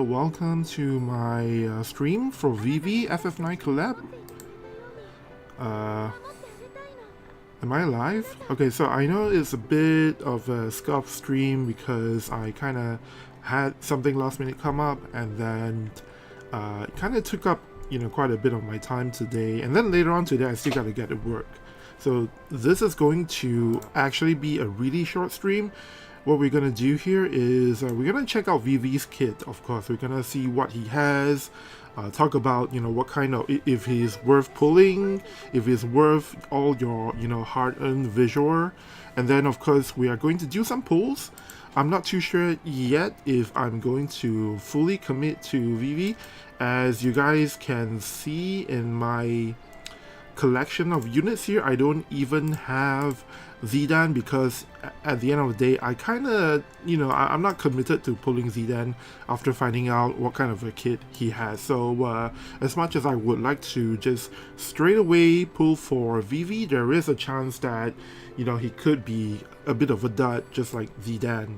Welcome to my stream for Vivi FF9 collab. Am I live? Okay, so I know it's a bit of a scuff stream because I kind of had something last minute come up, and then it kind of took up quite a bit of my time today, and then later on today I still got to get to work. So this is going to actually be a really short stream. What we're gonna do here is we're gonna check out Vivi's kit. Of course, we're gonna see what he has, talk about what kind of, if he's worth pulling, if he's worth all your hard-earned visiore, and then of course we are going to do some pulls. I'm not too sure yet if I'm going to fully commit to Vivi. As you guys can see in my collection of units here, I don't even have Zidane because at the end of the day I kind of I'm not committed to pulling Zidane after finding out what kind of a kit he has. So as much as I would like to just straight away pull for Vivi, there is a chance that he could be a bit of a dud just like Zidane,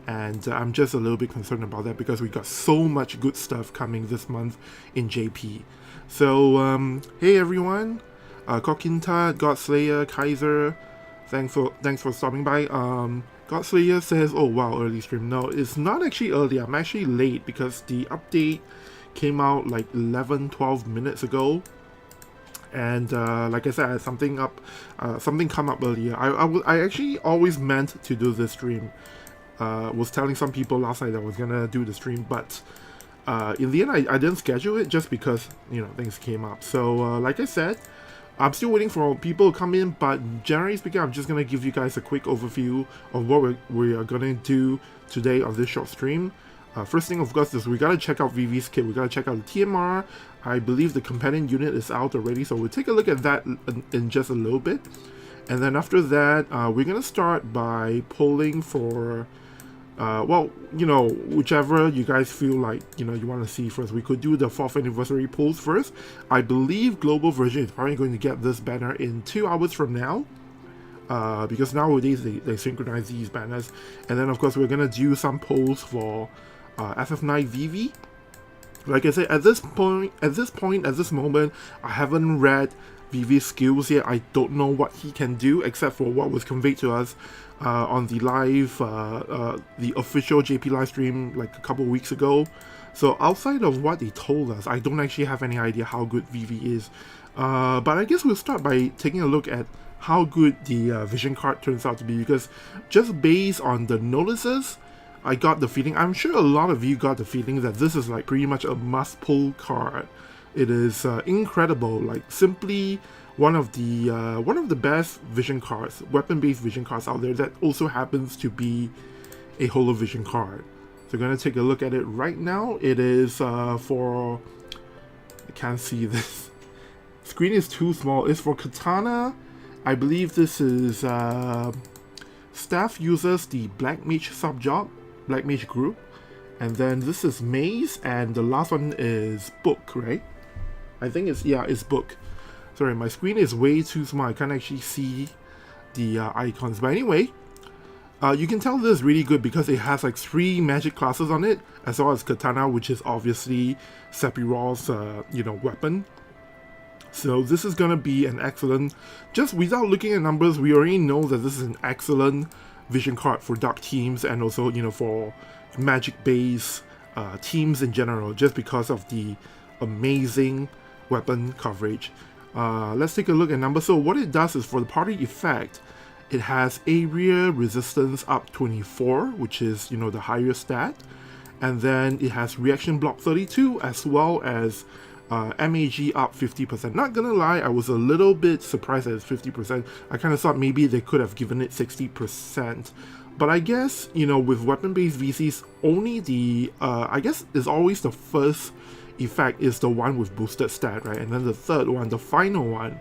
and I'm just a little bit concerned about that because we got so much good stuff coming this month in JP. So hey everyone, Kokinta, Godslayer, Kaiser, thanks for stopping by. Godslayer says, oh wow, early stream. No, it's not actually early, I'm actually late because the update came out like 11-12 minutes ago, and like I said, I had something come up earlier. I actually always meant to do this stream. Was telling some people last night that I was gonna do the stream, but in the end I didn't schedule it just because things came up. So like I said, I'm still waiting for people to come in, but generally speaking, I'm just going to give you guys a quick overview of what we are going to do today on this short stream. First thing, of course, is we got to check out Vivi's kit. We got to check out the TMR. I believe the companion unit is out already, so we'll take a look at that in just a little bit. And then after that, we're going to start by polling for well, whichever you guys feel like you want to see first. We could do the 4th anniversary polls first. I believe global version is probably going to get this banner in 2 hours from now, because nowadays they synchronize these banners. And then of course we're gonna do some polls for FF9 Vivi. Like I said, at this moment, I haven't read Vivi's skills yet. I don't know what he can do except for what was conveyed to us on the live, the official JP live stream like a couple weeks ago. So outside of what they told us, I don't actually have any idea how good Vivi is. But I guess we'll start by taking a look at how good the vision card turns out to be, because just based on the notices, I got the feeling, I'm sure a lot of you got the feeling that this is like pretty much a must-pull card. It is incredible, like simply one of the best vision cards, weapon-based vision cards out there that also happens to be a Holo vision card. So we're gonna take a look at it right now. It is for, I can't see this. Screen is too small. It's for Katana. I believe this is staff uses the Black Mage sub-job, Black Mage group, and then this is Maze, and the last one is Book, right? I think it's Book. Sorry, my screen is way too small. I can't actually see the icons. But anyway, you can tell this is really good because it has like 3 magic classes on it, as well as Katana, which is obviously Sephiroth's weapon. So this is gonna be an excellent, just without looking at numbers, we already know that this is an excellent vision card for dark teams, and also for magic based teams in general, just because of the amazing weapon coverage. Let's take a look at numbers. So what it does is, for the party effect, it has area resistance up 24, which is the higher stat, and then it has reaction block 32, as well as MAG up 50%. Not gonna lie, I was a little bit surprised that it's 50%. I kind of thought maybe they could have given it 60%. But I guess, with weapon-based VCs, only the, I guess is always the first effect is the one with boosted stat, right? And then the third one, the final one,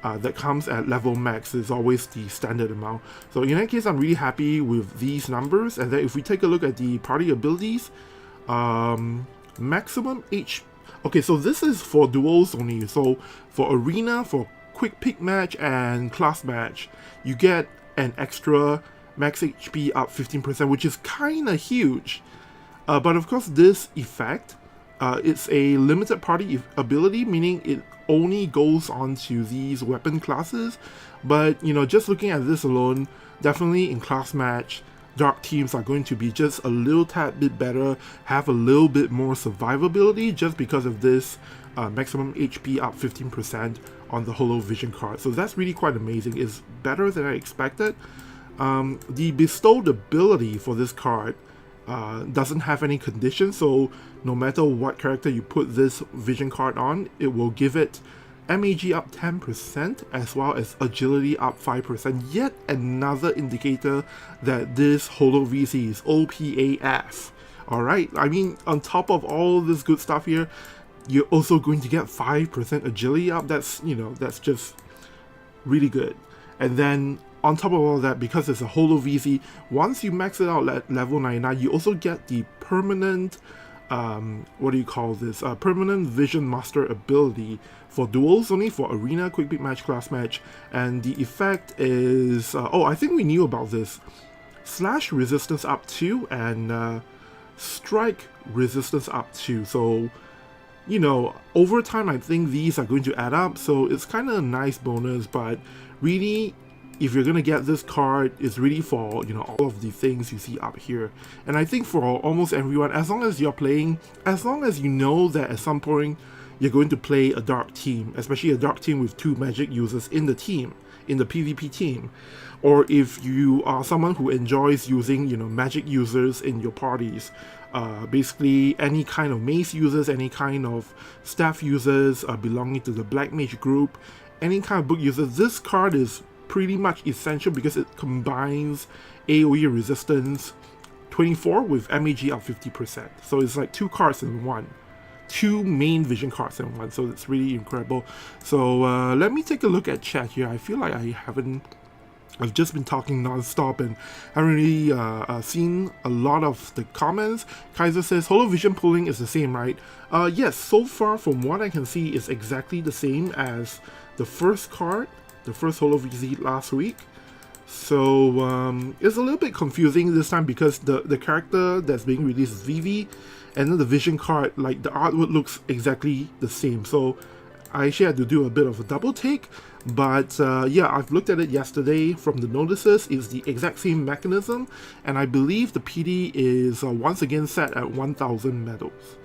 that comes at level max, is always the standard amount. So in that case, I'm really happy with these numbers. And then if we take a look at the party abilities, maximum HP. Okay, so this is for duels only. So for arena, for quick pick match and class match, you get an extra max HP up 15%, which is kind of huge. But of course, this effect, it's a limited party ability, meaning it only goes on to these weapon classes. But, you know, just looking at this alone, definitely in class match, dark teams are going to be just a little tad bit better, have a little bit more survivability just because of this maximum HP up 15% on the Holo Vision card. So that's really quite amazing. It's better than I expected. The bestowed ability for this card doesn't have any conditions, so no matter what character you put this vision card on, it will give it MAG up 10% as well as agility up 5%. Yet another indicator that this Holo VC is OPAF. Alright, I mean, on top of all this good stuff here, you're also going to get 5% agility up. That's, you know, that's just really good. And then on top of all that, because it's a Holo VC, once you max it out at level 99, you also get the permanent, what do you call this? Permanent Vision Master ability for duels, only for Arena, Quick Big Match, Class Match. And the effect is, oh, I think we knew about this. Slash resistance up 2 and strike resistance up 2. So, you know, over time, I think these are going to add up. So it's kind of a nice bonus, but really, if you're gonna get this card, it's really for, you know, all of the things you see up here. And I think for almost everyone, as long as you're playing, as long as you know that at some point you're going to play a dark team, especially a dark team with 2 magic users in the team, in the PvP team, or if you are someone who enjoys using, you know, magic users in your parties, basically any kind of mace users, any kind of staff users belonging to the black mage group, any kind of book users, this card is pretty much essential because it combines AoE resistance 24 with MAG up 50%. So it's like 2 cards in one. 2 main vision cards in one. So it's really incredible. So let me take a look at chat here. I feel like I've just been talking non-stop and haven't really seen a lot of the comments. Kaiser says, Holo Vision pulling is the same, right? Yes, so far from what I can see, it's exactly the same as the first card, the first Holo VC last week. So it's a little bit confusing this time because the character that's being released is Vivi, and then the vision card, like the artwork looks exactly the same. So I actually had to do a bit of a double take, but yeah, I've looked at it yesterday from the notices. It's the exact same mechanism, and I believe the PD is once again set at 1000 medals.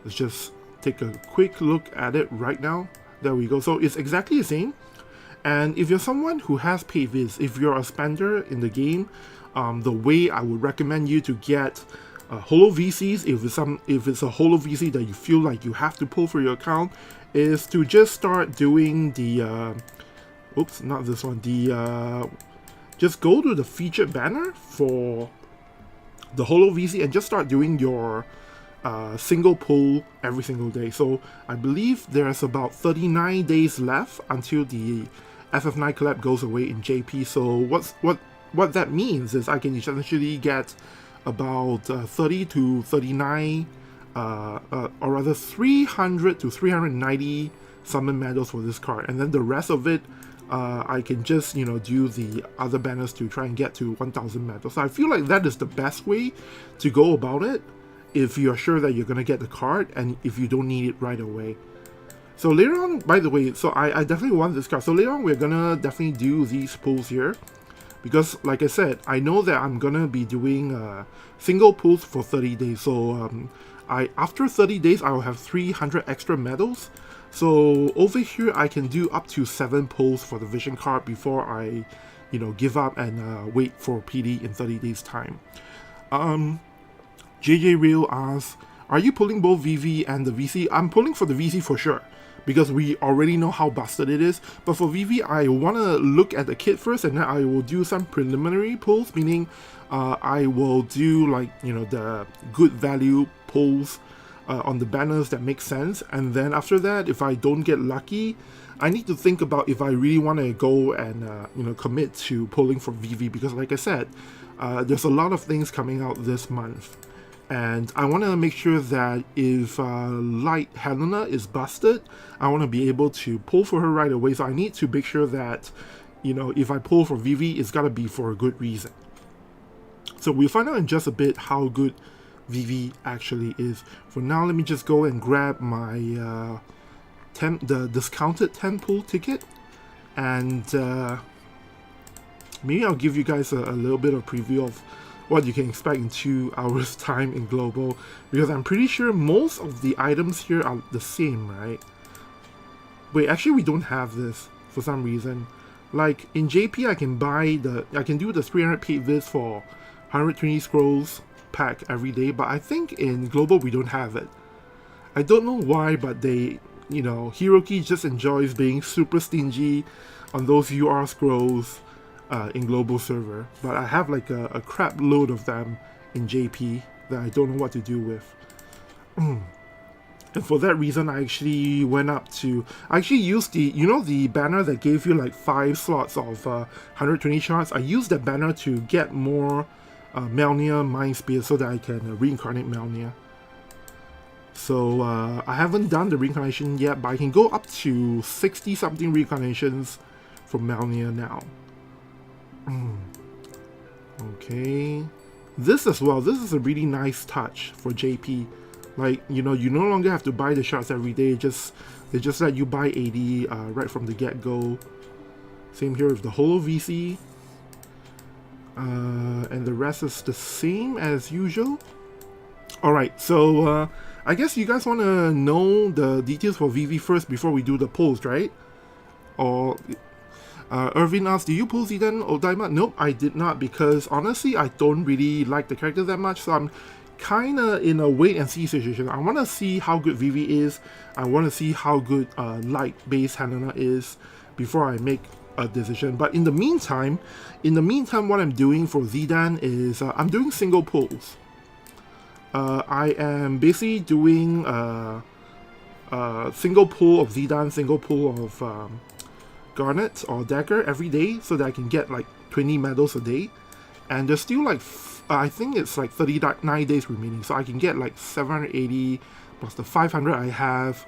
Let's just take a quick look at it right now. There we go. So it's exactly the same. And if you're someone who has paid viz, if you're a spender in the game, the way I would recommend you to get Holo VCs, if it's a Holo VC that you feel like you have to pull for your account, is to just start doing the oops, not this one, the just go to the featured banner for the Holo VC and just start doing your single pull every single day. So I believe there's about 39 days left until the FF9 collab goes away in JP. So what that means is I can essentially get about 30 to 39 or rather 300 to 390 summon medals for this card, and then the rest of it I can just, you know, do the other banners to try and get to 1000 medals. So I feel like that is the best way to go about it if you're sure that you're gonna get the card and if you don't need it right away. So later on, by the way, so I definitely want this card. So later on, we're gonna definitely do these pulls here, because like I said, I know that I'm gonna be doing single pulls for 30 days. So after 30 days, I will have 300 extra medals. So over here, I can do up to 7 pulls for the vision card before I, you know, give up and wait for PD in 30 days time. JJ Real asks, are you pulling both VV and the VC? I'm pulling for the VC for sure, because we already know how busted it is. But for VV, I want to look at the kit first, and then I will do some preliminary pulls, meaning I will do, like, you know, the good value pulls on the banners that make sense. And then after that, if I don't get lucky, I need to think about if I really want to go and you know, commit to pulling for VV, because like I said, there's a lot of things coming out this month. And I want to make sure that if Light Helena is busted, I want to be able to pull for her right away. So I need to make sure that, you know, if I pull for Vivi, it's got to be for a good reason. So we'll find out in just a bit how good Vivi actually is. For now, let me just go and grab my the discounted 10 pool ticket, and maybe I'll give you guys a little bit of preview of what you can expect in 2 hours time in global, because I'm pretty sure most of the items here are the same, right? Wait, actually we don't have this for some reason. Like in JP I can do the 300 paid vis for 120 scrolls pack every day, but I think in global we don't have it. I don't know why, but they, you know, Hiroki just enjoys being super stingy on those UR scrolls in global server, but I have like a crap load of them in JP that I don't know what to do with. And for that reason, I actually went up to, I actually used the, you know, the banner that gave you like 5 slots of 120 shards. I used that banner to get more Melnir Mind Spear so that I can reincarnate Melnir. So I haven't done the reincarnation yet, but I can go up to 60 something reincarnations for Melnir now. Okay, this as well, this is a really nice touch for JP. Like, you know, you no longer have to buy the shards every day, they just let you buy 80 right from the get-go. Same here with the Holo VC. And the rest is the same as usual. Alright, so I guess you guys want to know the details for Vivi first before we do the polls, right? Or Irvin asked, do you pull Zidane or Daima? Nope, I did not, because honestly I don't really like the character that much, so I'm kinda in a wait and see situation. I want to see how good Vivi is, I want to see how good light base Helena is before I make a decision. But in the meantime what I'm doing for Zidane is I'm doing single pulls. I am basically doing single pull of Zidane, single pull of Garnet or Dagger every day so that I can get like 20 medals a day. And there's still like, I think it's like 39 days remaining, so I can get like 780 plus the 500 I have.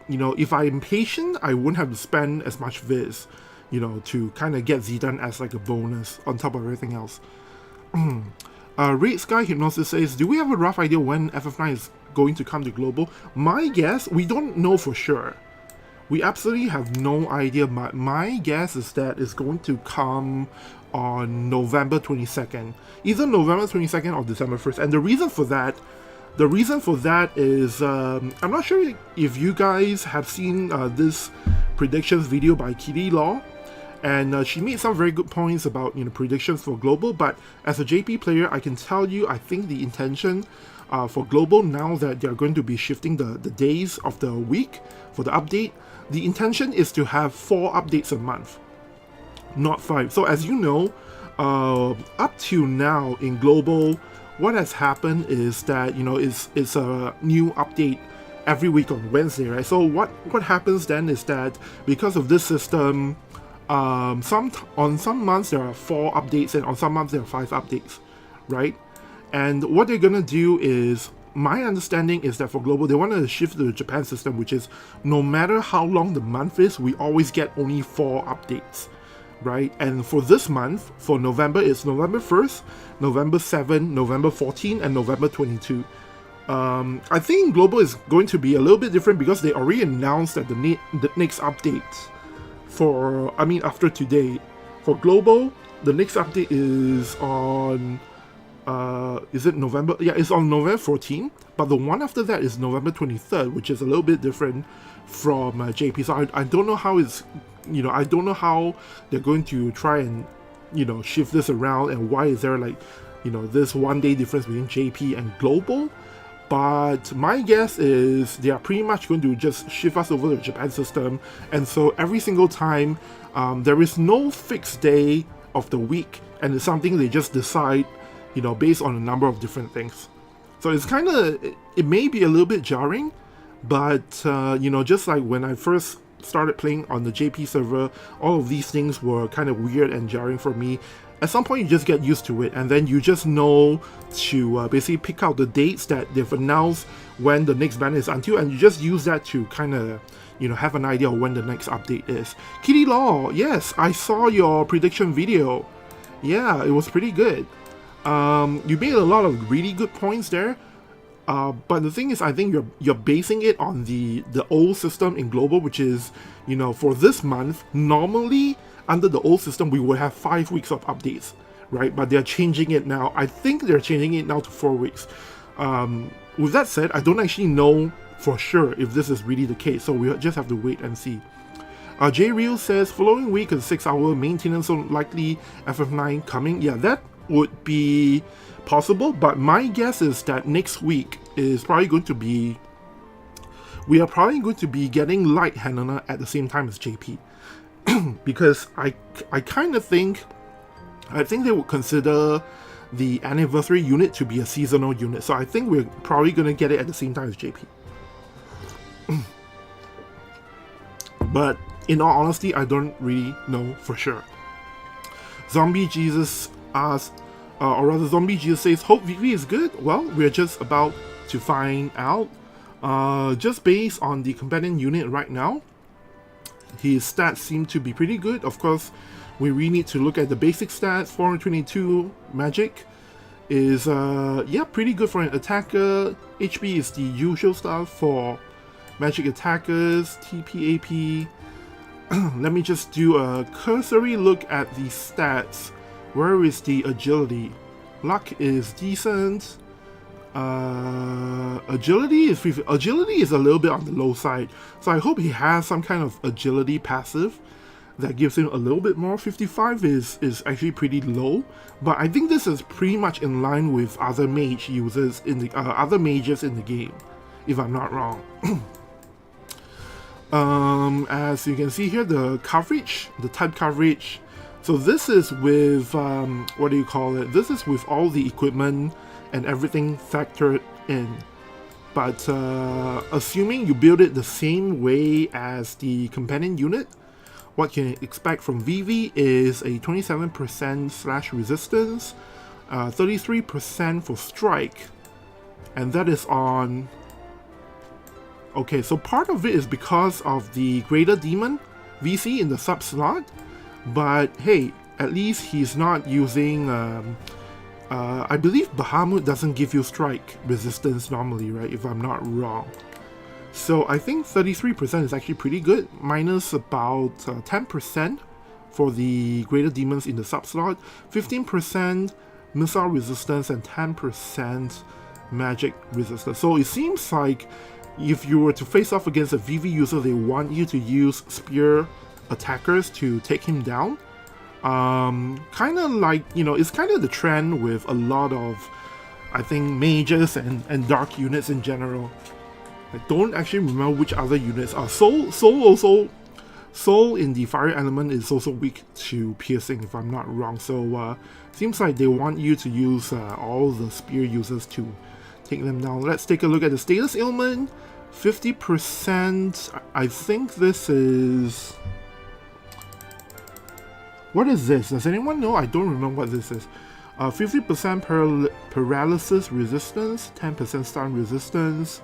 You know, if I'm patient, I won't have to spend as much Viz, you know, to kind of get Zidane as like a bonus on top of everything else. Red Sky Hypnosis says, do we have a rough idea when FF9 is going to come to global? My guess, we don't know for sure. We absolutely have no idea. My guess is that it's going to come on November 22nd. Either November 22nd or December 1st. And the reason for that is, I'm not sure if you guys have seen this predictions video by Kitty Law. And she made some very good points about, you know, predictions for global, but as a JP player, I can tell you, I think the intention for global, now that they're going to be shifting the days of the week for the update, the intention is to have 4 updates a month, not 5. So as you know, up to now in global, what has happened is that, you know, it's a new update every week on Wednesday, right? So what happens then is that because of this system, on some months there are 4 updates and on some months there are 5 updates, right? And what they're gonna do is, my understanding is that for global they want to shift to the Japan system, which is no matter how long the month is, we always get only 4 updates, right? And for this month, for November, it's November 1st, November 7, November 14, and November 22. I think global is going to be a little bit different because they already announced that the next update for, I mean, after today, for global, the next update is on, is it November? Yeah, it's on November 14th, but the one after that is November 23rd, which is a little bit different from JP. So I don't know how it's, you know, I don't know how they're going to try and, you know, shift this around, and why is there like, you know, this 1 day difference between JP and global. But my guess is they are pretty much going to just shift us over to the Japan system, and so every single time there is no fixed day of the week, and it's something they just decide, you know, based on a number of different things. So it's kind of, it may be a little bit jarring, but you know, just like when I first started playing on the JP server, all of these things were kind of weird and jarring for me. At some point you just get used to it, and then you just know to basically pick out the dates that they've announced when the next banner is until, and you just use that to kind of, you know, have an idea of when the next update is. Kitty Law, yes, I saw your prediction video. Yeah, it was pretty good. You made a lot of really good points there. But the thing is, I think you're basing it on the old system in global, which is, you know, for this month, normally under the old system we would have 5 weeks of updates, right? But they're changing it now. I think they're changing it now to 4 weeks. With that said, I don't actually know for sure if this is really the case, so we just have to wait and see. J Real says, following week is 6-hour maintenance, so likely FF9 coming. Yeah, that would be possible, but my guess is that next week is probably going to be, we are probably going to be getting Light Hanana at the same time as JP. Because I kind of think, they would consider the anniversary unit to be a seasonal unit, so I think we're probably going to get it at the same time as JP. But in all honesty, I don't really know for sure. Zombie Jesus asks, or rather Zombie Jesus says, hope Vivi is good. Well, we're just about to find out. Just based on the companion unit right now, his stats seem to be pretty good. Of course, we really need to look at the basic stats. 422 magic is, yeah, pretty good for an attacker. HP is the usual stuff for magic attackers. TP, AP. Let me just do a cursory look at the stats. Where is the agility? Luck is decent. Agility is a little bit on the low side, so I hope he has some kind of agility passive that gives him a little bit more. 55 is actually pretty low, but I think this is pretty much in line with other mage users in the other mages in the game, if I'm not wrong. As you can see here, the coverage, the type coverage. So this is with, what do you call it? This is with all the equipment and everything factored in. But assuming you build it the same way as the companion unit, what you can expect from Vivi is a 27% slash resistance, 33% for strike, and that is on... Okay, so part of it is because of the Greater Demon VC in the sub slot, but hey, at least he's not using, I believe Bahamut doesn't give you strike resistance normally, right, if I'm not wrong. So I think 33% is actually pretty good, minus about 10% for the Greater Demons in the sub slot, 15% missile resistance, and 10% magic resistance. So it seems like if you were to face off against a Vivi user, they want you to use spear attackers to take him down. Kind of like, you know, it's kind of the trend with a lot of, I think, mages and dark units in general. I don't actually remember which other units are. Soul in the fire element is also weak to piercing, if I'm not wrong. So seems like they want you to use all the spear users to take them down. Let's take a look at the status ailment. 50%. I think this is... What is this? Does anyone know? I don't remember what this is. 50% paralysis resistance, 10% stun resistance,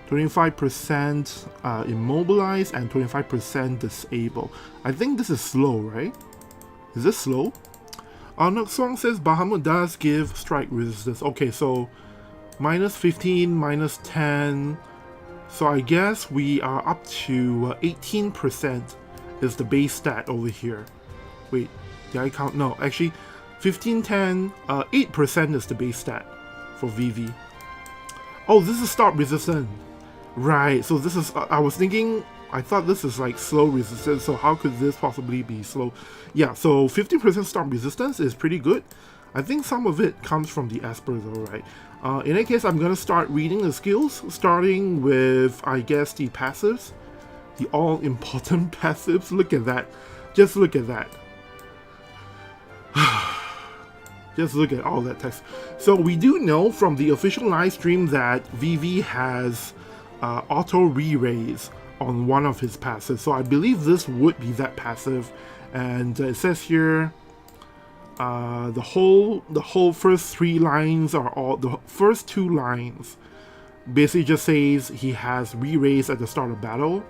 25% immobilize, and 25% disable. I think this is slow, right? Is this slow? Noxwang says Bahamut does give strike resistance. Okay, so minus 15, minus 10. So I guess we are up to 18% is the base stat over here. Wait, did I count? No, actually 15, 10, 8% is the base stat for Vivi. Oh, this is stop resistant. Right, so this is, I was thinking, I thought this is like slow resistance, so how could this possibly be slow? Yeah, so 15% stop resistance is pretty good. I think some of it comes from the Esper though, right? In any case, I'm gonna start reading the skills, starting with, I guess, the passives. The all-important passives. Look at that. Just look at that. Just look at all that text. So we do know from the official live stream that Vivi has auto re-raise on one of his passives. So I believe this would be that passive. And it says here, the whole first 3 lines are all, the first 2 lines basically just says he has re-raise at the start of battle,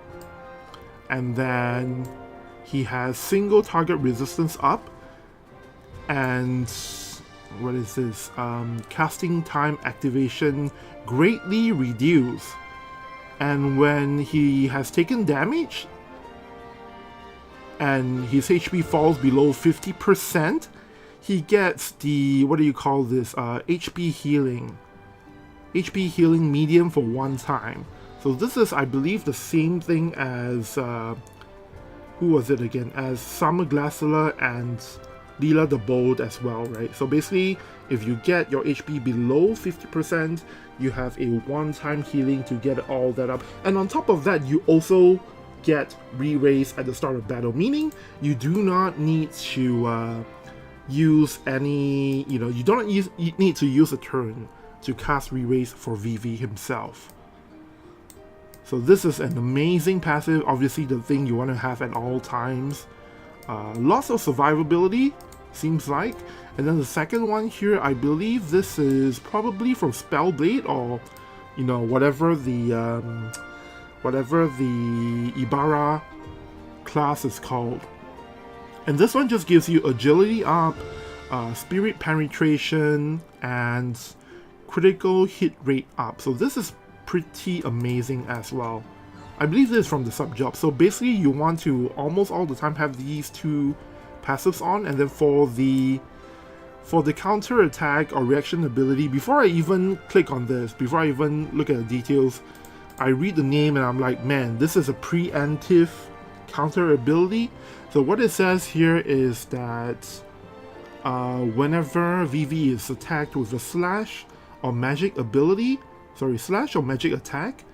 and then he has single target resistance up, and what is this? Casting time activation greatly reduced. And when he has taken damage and his HP falls below 50%, he gets the, what do you call this? HP healing. HP healing medium for 1 time. So this is, I believe, the same thing as, who was it again? As Summer Glaciala and Leela the Bold as well, right? So basically, if you get your HP below 50%, you have a 1-time healing to get all that up. And on top of that, you also get re-raise at the start of battle, meaning you do not need to use any, you don't need to use a turn to cast re-raise for Vivi himself. So this is an amazing passive, obviously the thing you want to have at all times. Lots of survivability, seems like. And then the second one here, I believe this is probably from Spellblade, or whatever the Ibarra class is called. And this one just gives you agility up, spirit penetration, and critical hit rate up. So this is pretty amazing as well. I believe this is from the sub job. So basically you want to almost all the time have these 2 passives on, and then for the counter attack or reaction ability, before I even click on this, before I even look at the details, I read the name and I'm like, man, this is a preemptive counter ability. So what it says here is that whenever Vivi is attacked with a slash or magic ability, slash or magic attack,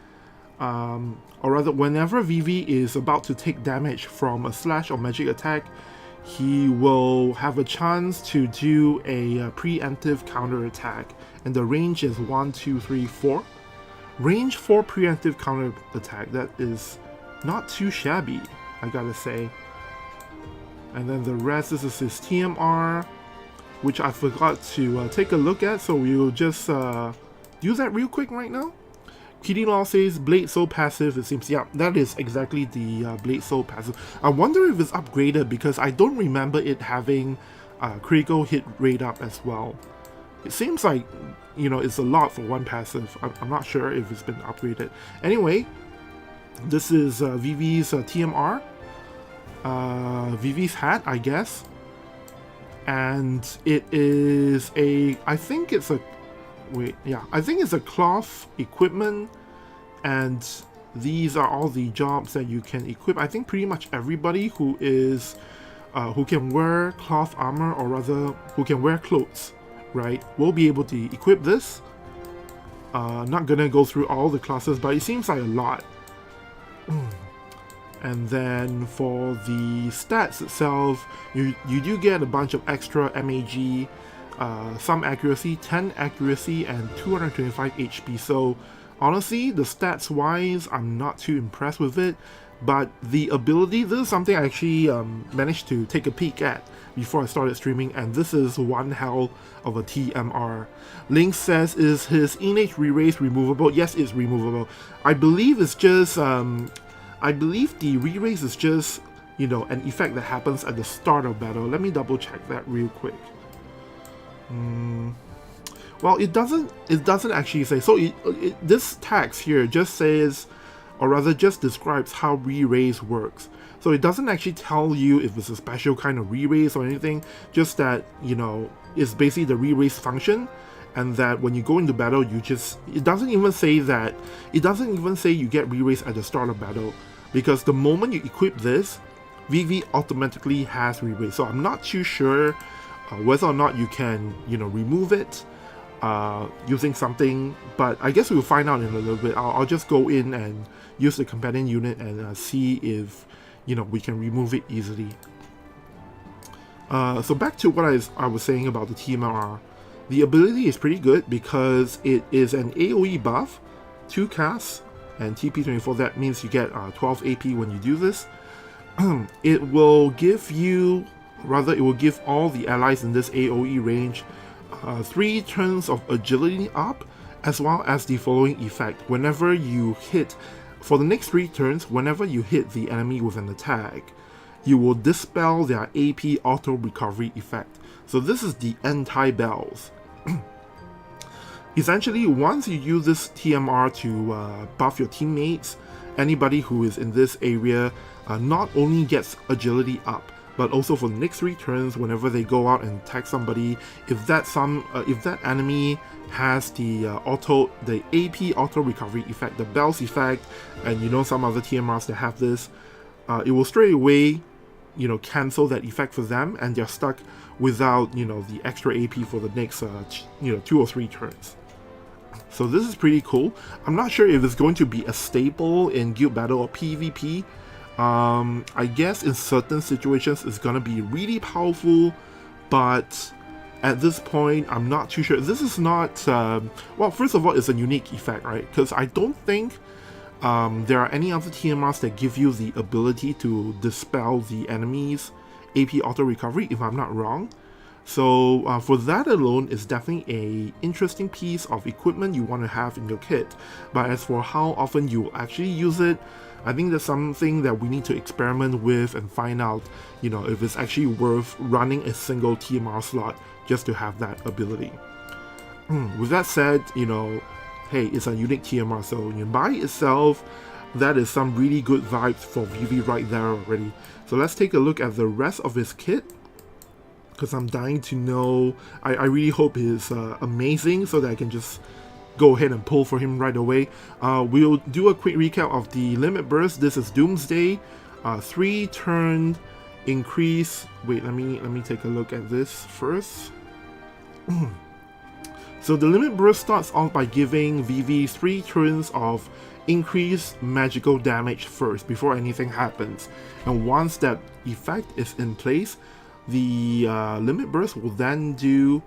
or rather whenever Vivi is about to take damage from a slash or magic attack, he will have a chance to do a preemptive counter attack, and the range is 1, 2, 3, 4. Range for preemptive counter attack, that is not too shabby, I gotta say. And then the rest, this is his TMR, which I forgot to take a look at, so we will just do that real quick right now. Kitty Law says Blade Soul passive, it seems. Yeah, that is exactly the Blade Soul passive. I wonder if it's upgraded, because I don't remember it having critical hit rate up as well. It seems like, it's a lot for one passive. I'm not sure if it's been upgraded. Anyway, this is Vivi's TMR. Vivi's hat, I guess. And it is I think it's a cloth equipment, and these are all the jobs that you can equip. I think pretty much everybody who can wear cloth armor, or rather who can wear clothes, right, will be able to equip this. Not gonna go through all the classes, but it seems like a lot. And then for the stats itself, you do get a bunch of extra MAG, some accuracy, 10 accuracy, and 225 HP. So honestly, the stats wise, I'm not too impressed with it. But the ability, this is something I actually managed to take a peek at before I started streaming, and this is one hell of a TMR. Link says, is his innate re-raise removable? Yes, it's removable. I believe it's just, I believe the re-raise is just, an effect that happens at the start of battle. Let me double check that real quick. Well, it doesn't actually say. So this text here just says, or rather just describes how re-raise works. So it doesn't actually tell you if it's a special kind of re-raise or anything, just that, it's basically the re-raise function, and that when you go into battle, it doesn't even say you get re-raise at the start of battle, because the moment you equip this, Vivi automatically has re-raise. So I'm not too sure whether or not you can, remove it using something, but I guess we'll find out in a little bit. I'll just go in and use the companion unit and see if we can remove it easily. So back to what I was saying about the TMR. The ability is pretty good because it is an AoE buff, 2 casts, and TP24. That means you get 12 AP when you do this. It will give all the allies in this AoE range 3 turns of agility up, as well as the following effect. For the next 3 turns, whenever you hit the enemy with an attack, you will dispel their AP auto recovery effect. So this is the anti-bells. Essentially, once you use this TMR to buff your teammates, anybody who is in this area not only gets agility up, but also for the next 3 turns, whenever they go out and attack somebody, if that enemy has the AP auto recovery effect, the bells effect, and you know some other TMRs that have this, it will straight away, you know, cancel that effect for them, and they're stuck without, you know, the extra AP for the next 2 or 3 turns. So this is pretty cool. I'm not sure if it's going to be a staple in Guild Battle or PvP. I guess in certain situations it's gonna be really powerful, but at this point I'm not too sure. This is not, well, first of all, it's a unique effect, right? Because I don't think there are any other TMRs that give you the ability to dispel the enemy's AP auto recovery, if I'm not wrong. So for that alone, it's definitely a interesting piece of equipment you want to have in your kit. But as for how often you actually use it, I think that's something that we need to experiment with and find out, you know, if it's actually worth running a single TMR slot just to have that ability. With that said, you know, hey, it's a unique TMR, so you know, by itself, that is some really good vibes for Vivi right there already. So let's take a look at the rest of his kit, because I'm dying to know. I really hope it's amazing so that I can just go ahead and pull for him right away. We'll do a quick recap of the limit burst. This is Doomsday, 3 turn increase. Wait, let me take a look at this first. So the limit burst starts off by giving Vivi 3 turns of increased magical damage first before anything happens, and once that effect is in place, the limit burst will then do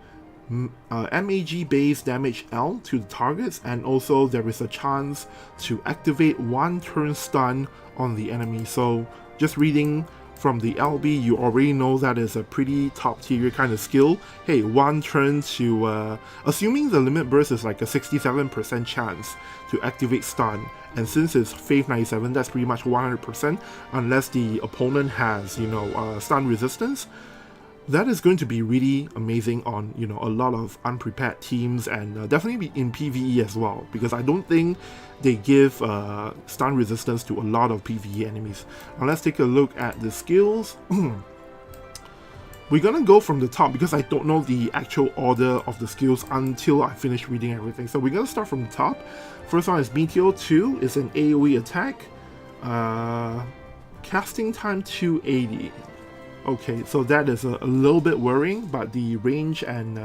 MAG based damage L to the targets, and also there is a chance to activate 1 turn stun on the enemy. So just reading from the LB, you already know that is a pretty top tier kind of skill. Hey, 1 turn to, assuming the limit burst is like a 67% chance to activate stun, and since it's FF9, that's pretty much 100% unless the opponent has, you know, stun resistance. That is going to be really amazing on, you know, a lot of unprepared teams, and definitely in PvE as well, because I don't think they give stun resistance to a lot of PvE enemies. Now let's take a look at the skills. We're gonna go from the top because I don't know the actual order of the skills until I finish reading everything. So we're gonna start from the top. First one is Meteor 2, it's an AoE attack. Casting time 280. Okay, so that is a little bit worrying, but the range and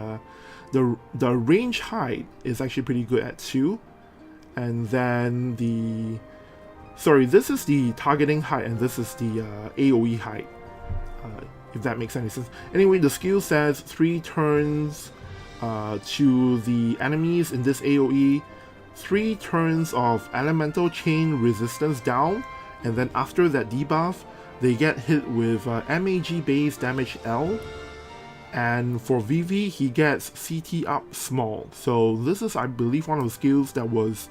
the range height is actually pretty good at 2. And then this is the targeting height, and this is the AoE height, if that makes any sense. Anyway, the skill says 3 turns to the enemies in this AoE, 3 turns of elemental chain resistance down, and then after that debuff, they get hit with MAG based damage L, and for Vivi he gets CT up small. So this is, I believe, one of the skills that was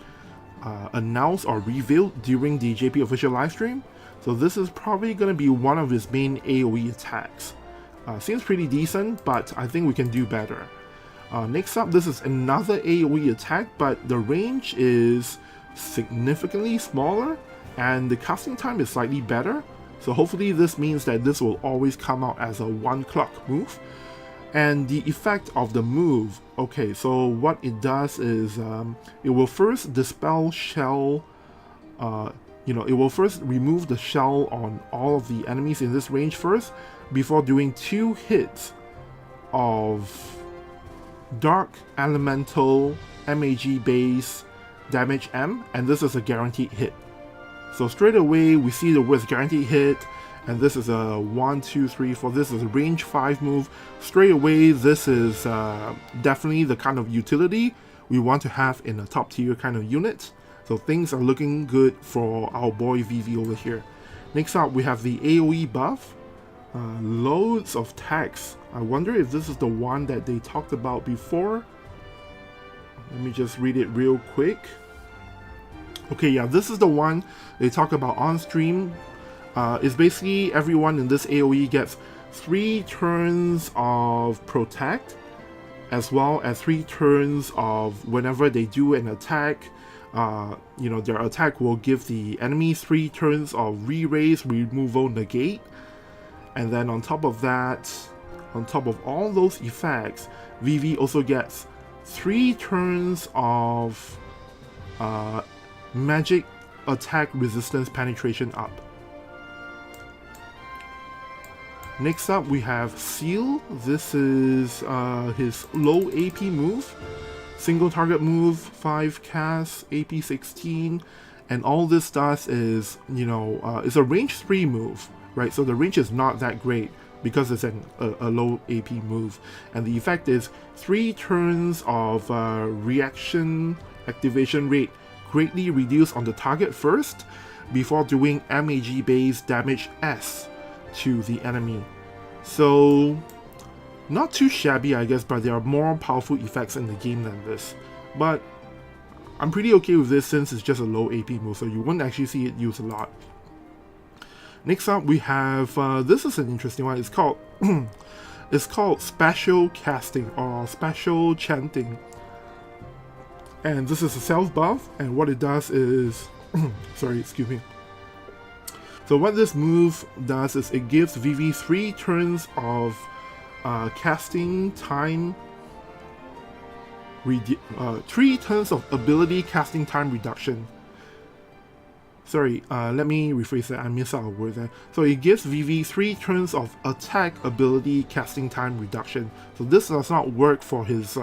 announced or revealed during the JP official livestream. So this is probably going to be one of his main AoE attacks. Seems pretty decent, but I think we can do better. Next up, this is another AoE attack, but the range is significantly smaller and the casting time is slightly better. So hopefully this means that this will always come out as a 1 clock move. And the effect of the move, okay, so what it does is it will first dispel shell, it will first remove the shell on all of the enemies in this range first, before doing 2 hits of dark elemental MAG base damage M, and this is a guaranteed hit. So straight away we see the words guaranteed hit, and this is a 1, 2, 3, 4. This is a range 5 move. Straight away, this is definitely the kind of utility we want to have in a top tier kind of unit. So things are looking good for our boy Vivi over here. Next up, we have the AoE buff. Loads of tags. I wonder if this is the one that they talked about before. Let me just read it real quick. Okay, yeah, this is the one they talk about on stream. It's basically everyone in this AoE gets 3 turns of protect, as well as 3 turns of whenever they do an attack, their attack will give the enemy 3 turns of re-raise, removal, negate. And then on top of that, on top of all those effects, Vivi also gets 3 turns of magic attack resistance penetration up. Next up we have Seal. This is his low AP move. Single target move, 5 cast, AP 16, and all this does is, it's a range 3 move, right? So the range is not that great because it's a low AP move. And the effect is 3 turns of reaction activation rate greatly reduced on the target first before doing MAG based damage S to the enemy. So not too shabby, I guess, but there are more powerful effects in the game than this. But I'm pretty okay with this since it's just a low AP move, so you won't actually see it used a lot. Next up we have, this is an interesting one, it's called it's called Special Casting or Special Chanting. And this is a self buff, and what it does is sorry, excuse me. So what this move does is it gives Vivi 3 turns of casting time, 3 turns of ability casting time reduction. Sorry, let me rephrase that, I missed out a word there. So it gives Vivi 3 turns of attack ability casting time reduction. So this does not work for his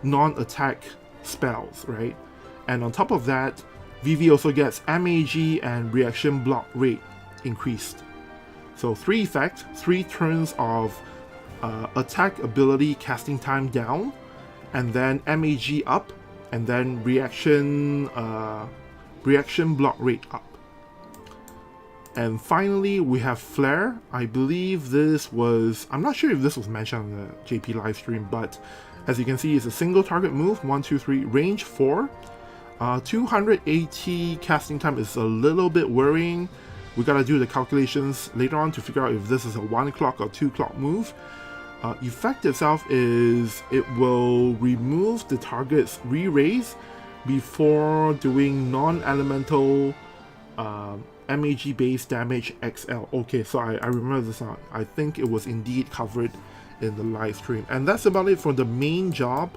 non-attack spells, right? And on top of that, Vivi also gets MAG and reaction block rate increased. So 3 effects, 3 turns of attack ability casting time down, and then MAG up, and then reaction block rate up. And finally we have Flare. I believe this was, I'm not sure if this was mentioned on the JP live stream, but as you can see, it's a single target move, 1, 2, 3, range 4. 280 casting time is a little bit worrying. We gotta do the calculations later on to figure out if this is a 1 o'clock or 2 o'clock move. Effect itself is it will remove the target's re-raise before doing non-elemental MAG based damage XL. Okay, so I remember this now. I think it was indeed covered in the live stream. And that's about it for the main job.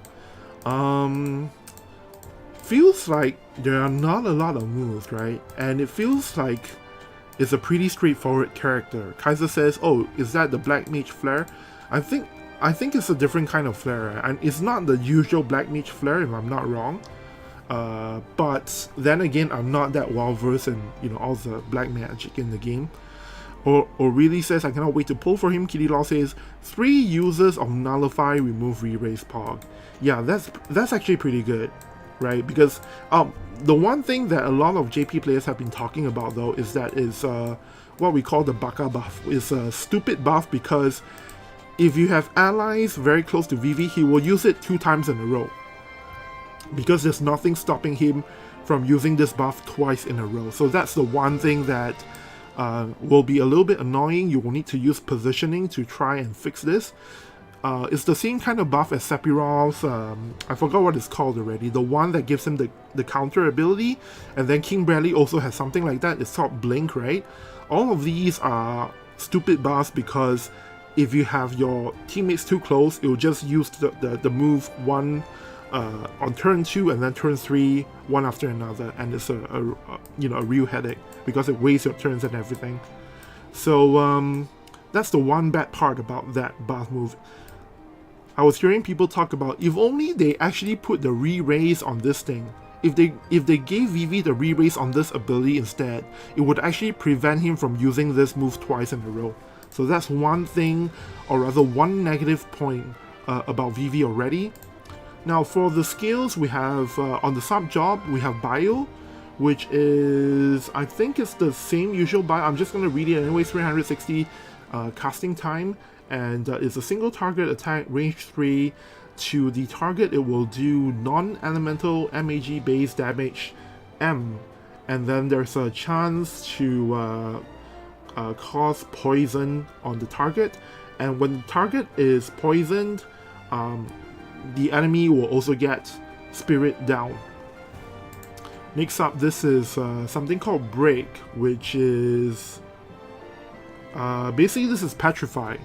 Feels like there are not a lot of moves, right? And it feels like it's a pretty straightforward character. Kaiser says, oh, is that the Black Mage Flare? I think it's a different kind of flare, and it's not the usual Black Mage Flare, if I'm not wrong. But then again, I'm not that well versed in all the black magic in the game. Or really says, I cannot wait to pull for him. Kitty Law says 3 users of Nullify remove re-raise Pog. Yeah, that's actually pretty good, right? Because the one thing that a lot of JP players have been talking about though is that is what we call the Baka buff. It's a stupid buff because if you have allies very close to Vivi, he will use it 2 times in a row. Because there's nothing stopping him from using this buff twice in a row. So that's the one thing that will be a little bit annoying. You will need to use positioning to try and fix this. It's the same kind of buff as Sephiroth's, I forgot what it's called already, the one that gives him the counter ability, and then King Bradley also has something like that. It's called Blink, right? All of these are stupid buffs because if you have your teammates too close, it will just use the move one on turn 2 and then turn 3, one after another, and it's a real headache because it wastes your turns and everything. So that's the one bad part about that buff move. I was hearing people talk about if only they actually put the re-raise on this thing. If they gave Vivi the re-raise on this ability instead, it would actually prevent him from using this move twice in a row. So that's one thing, or rather one negative point about Vivi already. Now for the skills, we have on the sub job we have Bio, which is, I think it's the same usual Bio. I'm just going to read it anyway. 360 casting time, and it's a single target attack, range 3. To the target, it will do non-elemental MAG based damage M, and then there's a chance to cause poison on the target, and when the target is poisoned, the enemy will also get spirit down. Next up, this is something called Break, which is basically this is Petrify.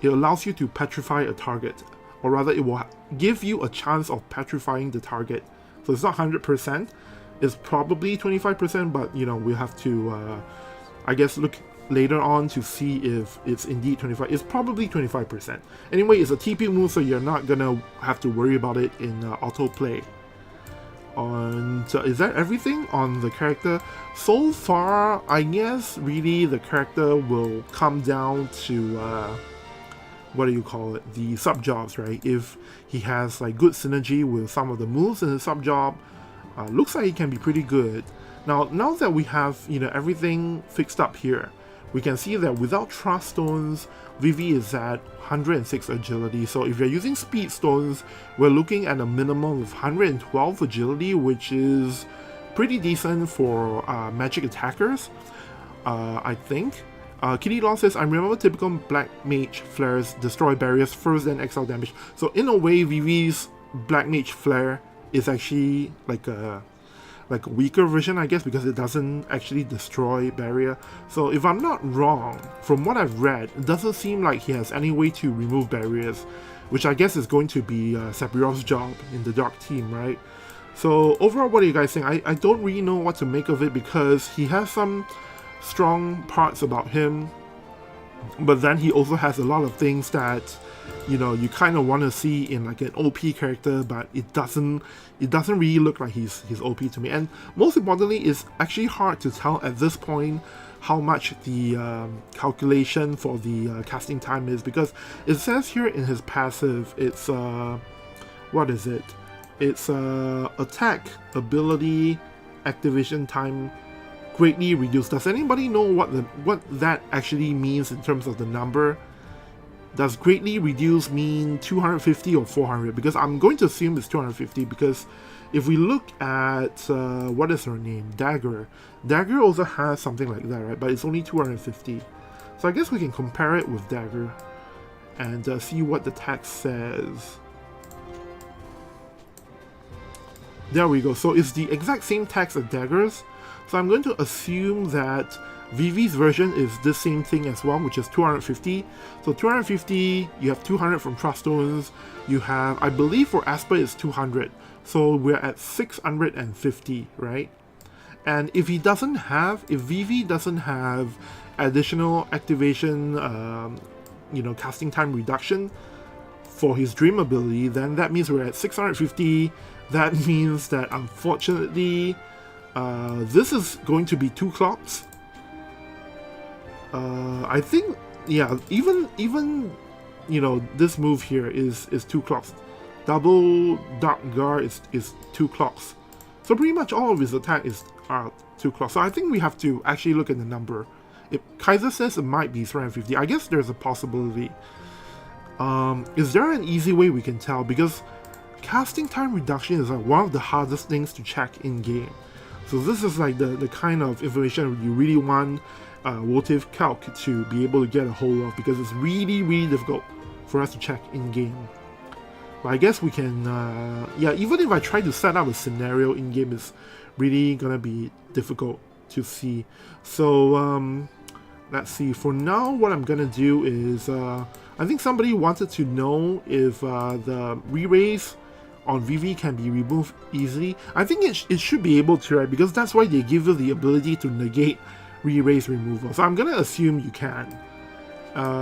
It allows you to petrify a target, or rather it will give you a chance of petrifying the target. So it's not 100%, it's probably 25%, but you know, we'll have to I guess look later on to see if it's indeed 25. It's probably 25%. Anyway, it's a TP move, so you're not gonna have to worry about it in autoplay. And is that everything on the character? So far, I guess really the character will come down to what do you call it? The sub jobs, right? If he has like good synergy with some of the moves in his sub job, looks like he can be pretty good. Now that we have, you know, everything fixed up here, we can see that without Trust Stones, Vivi is at 106 agility. So if you're using Speed Stones, we're looking at a minimum of 112 agility, which is pretty decent for magic attackers, I think. Kitty Law says, I remember typical Black Mage flares destroy barriers first, then XL damage. So in a way, Vivi's Black Mage flare is actually like a weaker version, I guess, because it doesn't actually destroy barrier. So if I'm not wrong, from what I've read, it doesn't seem like he has any way to remove barriers, which I guess is going to be Sephiroth's job in the Dark team, right? So overall, what do you guys think? I don't really know what to make of it, because he has some strong parts about him, but then he also has a lot of things that, you know, you kind of want to see in like an OP character, but it doesn't really look like he's OP to me. And most importantly, it's actually hard to tell at this point how much the calculation for the casting time is, because it says here in his passive, it's what is it? It's attack ability activation time greatly reduced. Does anybody know what that actually means in terms of the number? Does greatly reduce mean 250 or 400? Because I'm going to assume it's 250, because if we look at what is her name, Dagger also has something like that, right? But it's only 250. So I guess we can compare it with Dagger and see what the text says. There we go. So it's the exact same text as Dagger's. So I'm going to assume that Vivi's version is this same thing as well, which is 250. So 250, you have 200 from Trust Stones, you have, I believe for Asper is 200. So we're at 650, right? And if Vivi doesn't have additional activation, you know, casting time reduction for his dream ability, then that means we're at 650. That means that unfortunately, this is going to be 2 clocks. I think, yeah, even you know, this move here is 2 clocks. Double Dark Guard is 2 clocks. So pretty much all of his attack is 2 clocks. So I think we have to actually look at the number. If Kaiser says it might be 350, I guess there's a possibility. Is there an easy way we can tell? Because casting time reduction is like one of the hardest things to check in game. So this is like the kind of information you really want WOTV Calc to be able to get a hold of, because it's really, really difficult for us to check in game. But I guess we can, yeah, even if I try to set up a scenario in game, it's really gonna be difficult to see. So let's see, for now what I'm gonna do is, I think somebody wanted to know if the re-raise on Vivi can be removed easily. I think it should be able to, right? Because that's why they give you the ability to negate re-raise removal. So I'm gonna assume you can.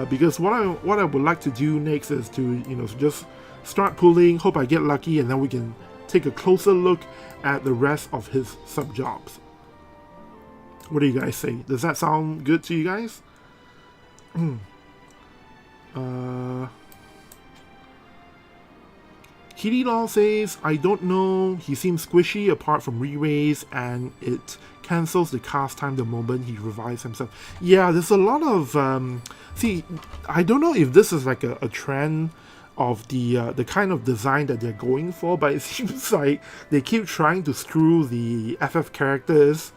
Because what I would like to do next is to, you know, just start pulling, hope I get lucky, and then we can take a closer look at the rest of his sub-jobs. What do you guys say? Does that sound good to you guys? Kitty Law says, I don't know, he seems squishy apart from re-raise, and it cancels the cast time the moment he revives himself. Yeah, there's a lot of, see, I don't know if this is like a trend of the kind of design that they're going for, but it seems like they keep trying to screw the FF characters,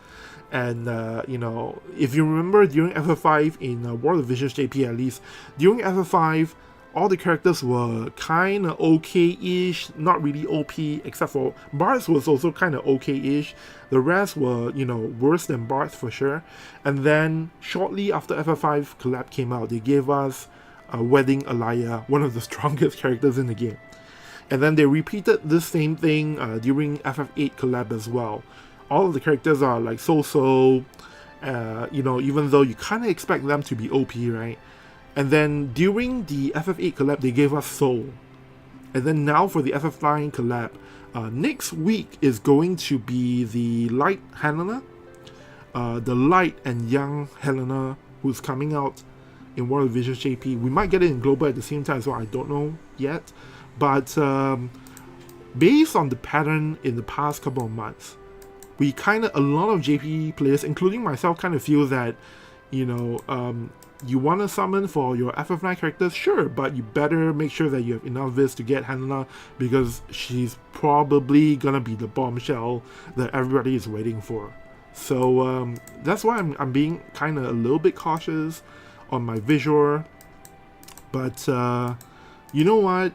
And you know, if you remember during FF5 in World of Visions JP, at least during FF5, all the characters were kind of okay-ish, not really OP, except for Bart's was also kind of okay-ish. The rest were, you know, worse than Bart's for sure. And then shortly after FF5 collab came out, they gave us Wedding Alaya, one of the strongest characters in the game. And then they repeated this same thing during FF8 collab as well. All of the characters are like so-so, you know, even though you kind of expect them to be OP, right? And then during the FF8 collab, they gave us Soul. And then now for the FF9 collab, next week is going to be the Light Helena, the Light and Young Helena, who's coming out in World of Visions JP. We might get it in Global at the same time, so I don't know yet. But based on the pattern in the past couple of months, we a lot of JP players, including myself, kind of feel that, you know, you want to summon for your FF9 characters, sure, but you better make sure that you have enough vis to get Helena, because she's probably gonna be the bombshell that everybody is waiting for. So that's why I'm being kind of a little bit cautious on my visiore. But you know what?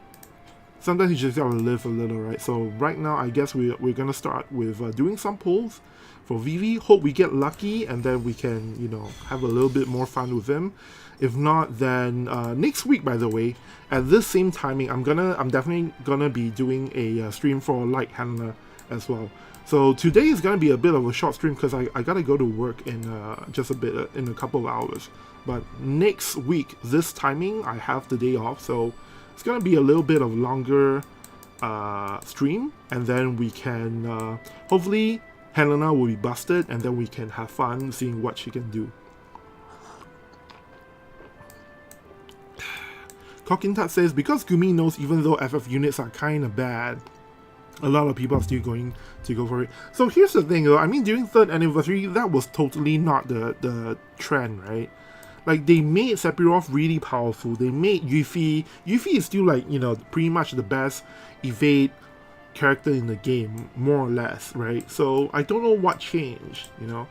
Sometimes you just gotta live a little, right? So right now, I guess we're gonna start with doing some polls for Vivi. Hope we get lucky, and then we can, you know, have a little bit more fun with him. If not, then next week, by the way, at this same timing, I'm definitely gonna be doing a stream for Light Handler as well. So today is gonna be a bit of a short stream because I gotta go to work in just a bit in a couple of hours. But next week, this timing, I have the day off, so it's gonna be a little bit of longer stream, and then we can hopefully Helena will be busted, and then we can have fun seeing what she can do. Kokintat says, because Gumi knows even though FF units are kind of bad, a lot of people are still going to go for it. So here's the thing though, I mean, during 3rd anniversary, that was totally not the trend, right? Like, they made Sephiroth really powerful. They made Yuffie. Yuffie is still, like, you know, pretty much the best evade character in the game, more or less, right? So I don't know what changed, you know.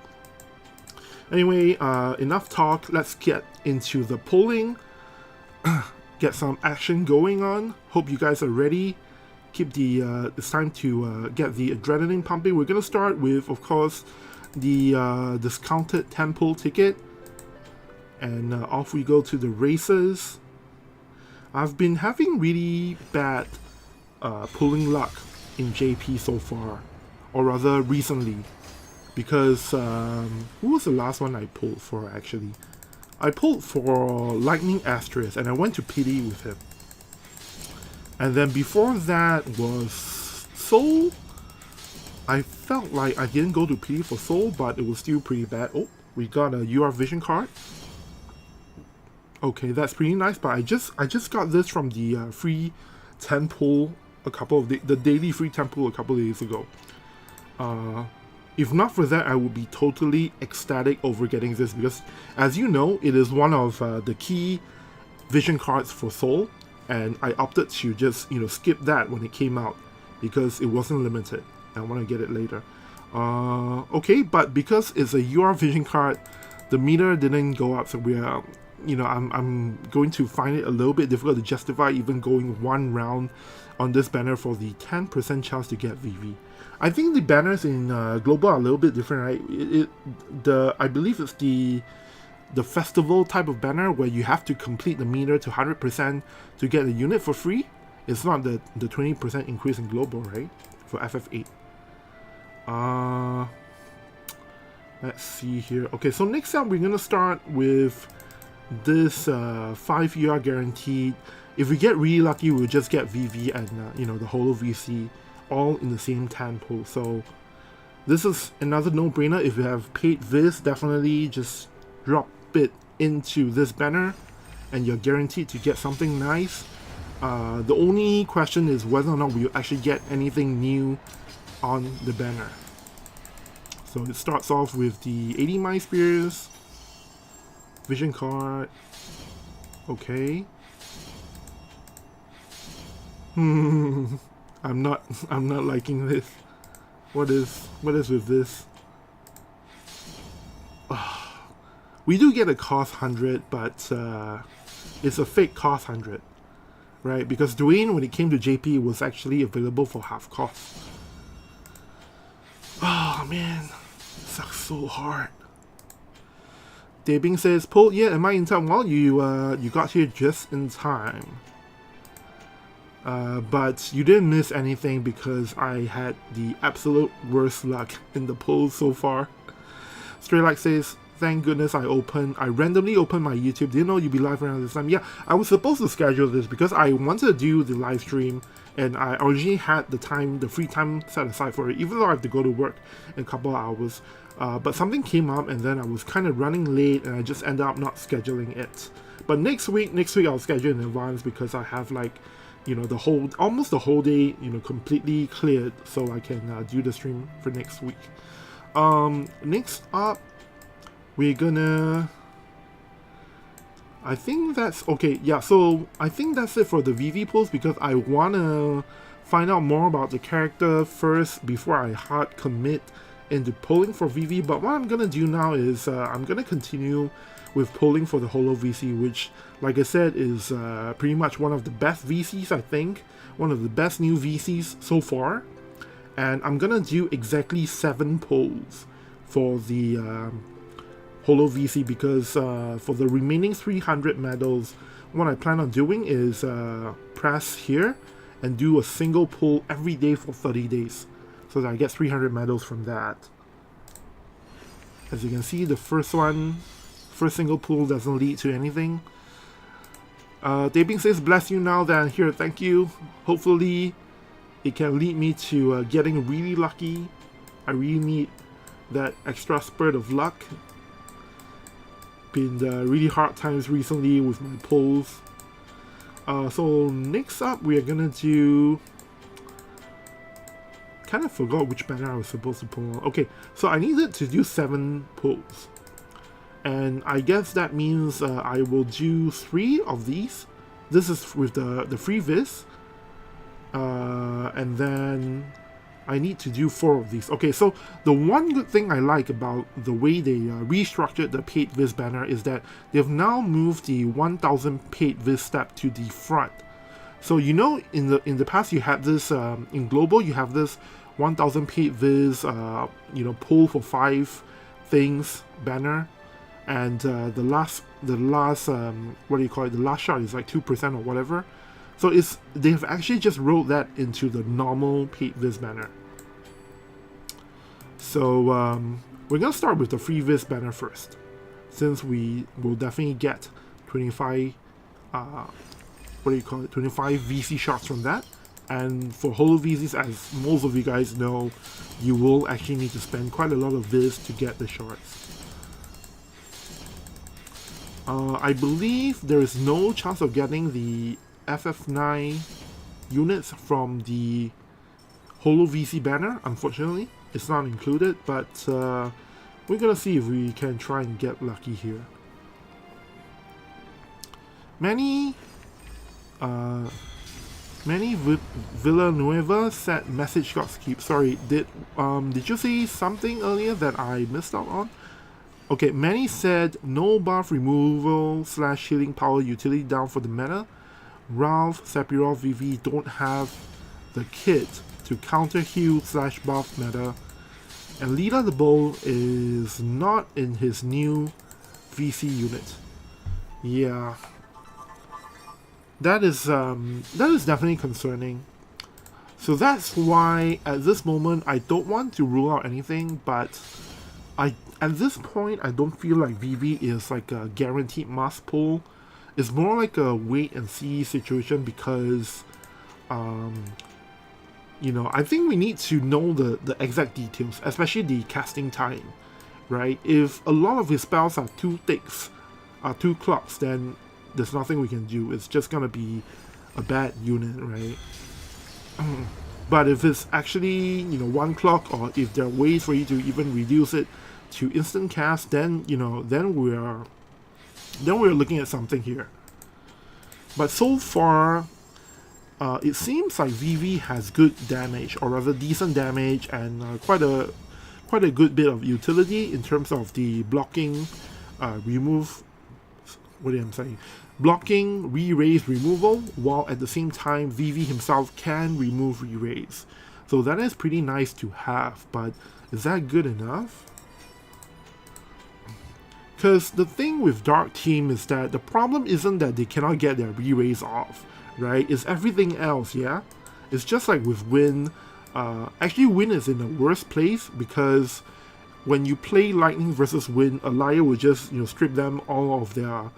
Anyway, enough talk. Let's get into the polling. Get some action going on. Hope you guys are ready. Keep the it's time to get the adrenaline pumping. We're gonna start with, of course, the discounted temple ticket. And off we go to the races. I've been having really bad pulling luck in JP so far, or rather recently, because who was the last one I pulled for actually? I pulled for Lightning Asterisk, and I went to PD with him. And then before that was Soul. I felt like I didn't go to PD for Soul, but it was still pretty bad. Oh, we got a UR Vision card. Okay, that's pretty nice, but I just got this from the free 10 pull the daily free 10 pull a couple of days ago. If not for that, I would be totally ecstatic over getting this, because as you know, it is one of the key vision cards for Soul, and I opted to just, you know, skip that when it came out because it wasn't limited. I want to get it later. Okay, but because it's a UR vision card, the meter didn't go up, so we are, you know, I'm going to find it a little bit difficult to justify even going one round on this banner for the 10% chance to get Vivi. I think the banners in Global are a little bit different, right? I believe it's the festival type of banner where you have to complete the meter to 100% to get a unit for free. It's not the 20% increase in Global, right? For FF8. Let's see here. Okay, so next up we're gonna start with this 5 UR guaranteed. If we get really lucky, we'll just get Vivi and you know, the Holo VC all in the same 10 pull. So this is another no-brainer. If you have paid this, definitely just drop it into this banner and you're guaranteed to get something nice. The only question is whether or not we'll actually get anything new on the banner. So it starts off with the 80 Mind Spears, Vision card. Okay. I'm not liking this. What is with this? We do get a cost 100, but it's a fake cost 100, right? Because Dwayne, when it came to JP, was actually available for half cost. Oh man, sucks so hard. Dabing says, Paul, yeah, am I in time? Well, you got here just in time. But you didn't miss anything because I had the absolute worst luck in the polls so far. Straylight says, thank goodness I randomly opened my YouTube. Didn't know you'd be live around this time. Yeah, I was supposed to schedule this because I wanted to do the live stream and I originally had the free time set aside for it, even though I have to go to work in a couple of hours. But something came up and then I was kind of running late and I just ended up not scheduling it. But next week I'll schedule in advance because I have like, you know, almost the whole day, you know, completely cleared so I can do the stream for next week. Next up, we're gonna... I think that's... Okay, yeah, so I think that's it for the Vivi post because I wanna find out more about the character first before I hard commit into polling for Vivi. But what I'm gonna do now is I'm gonna continue with polling for the Holo VC, which, like I said, is pretty much one of the best VCs, I think. One of the best new VCs so far. And I'm gonna do exactly 7 polls for the Holo VC because for the remaining 300 medals, what I plan on doing is press here and do a single pull every day for 30 days so that I get 300 medals from that. As you can see, the first single pull doesn't lead to anything. Dabing says, bless you now that I'm here, thank you. Hopefully it can lead me to getting really lucky. I really need that extra spurt of luck. Been really hard times recently with my pulls. So next up we are gonna do... Kind of forgot which banner I was supposed to pull. Okay, so I needed to do 7 pulls. And I guess that means I will do 3 of these. This is with the free vis. And then I need to do 4 of these. Okay, so the one good thing I like about the way they restructured the paid vis banner is that they've now moved the 1000 paid vis step to the front. So you know, in the past you had this in global you have this 1000 paid vis you know, pull for 5 things banner, and the last what do you call it, the last shot is like 2% or whatever. So they've actually just rolled that into the normal paid vis banner. So we're gonna start with the free vis banner first, since we will definitely get 25 what do you call it, 25 VC shots from that. And for Holo VCs, as most of you guys know, you will actually need to spend quite a lot of vis to get the shots. I believe there is no chance of getting the FF9 units from the Holo VC banner, unfortunately. It's not included, but we're gonna see if we can try and get lucky here. Many Villanueva said message got skipped. Sorry, did you say something earlier that I missed out on? Okay, Manny said no buff removal / healing power utility down for the meta. Ralph, Sephiroth, Vivi don't have the kit to counter heal / buff meta. And Lila the Bull is not in his new VC unit. Yeah. That is definitely concerning. So that's why at this moment I don't want to rule out anything, but at this point I don't feel like Vivi is like a guaranteed must pull. It's more like a wait and see situation because you know, I think we need to know the exact details, especially the casting time, right? If a lot of his spells are too ticks, are 2 clocks, then there's nothing we can do. It's just gonna be a bad unit, right? But if it's actually, you know, 1 clock, or if there are ways for you to even reduce it to instant cast, then, you know, then we're looking at something here. But so far, it seems like Vivi has good damage, or rather decent damage, and quite a good bit of utility in terms of the blocking remove, what am I saying? Blocking, re-raise, removal, while at the same time Vivi himself can remove re-raise. So that is pretty nice to have, but is that good enough? Because the thing with Dark Team is that the problem isn't that they cannot get their re-raise off, right? It's everything else, yeah? It's just like with Win. Actually, Win is in the worst place because when you play Lightning versus Win, a Liar will just, strip them all of their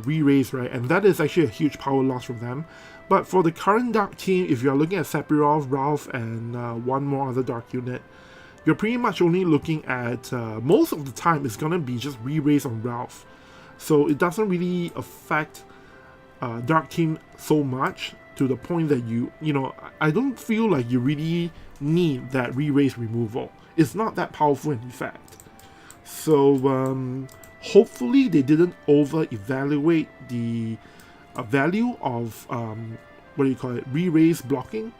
re-raise, right? And that is actually a huge power loss from them. But for the current Dark Team, if you're looking at Sephiroth, Ralph, and one more other Dark unit, you're pretty much only looking at, most of the time, it's gonna be just re-raise on Ralph. So it doesn't really affect Dark Team so much to the point that I don't feel like you really need that re-raise removal. It's not that powerful in effect. So hopefully they didn't over-evaluate the value of, re-raise blocking.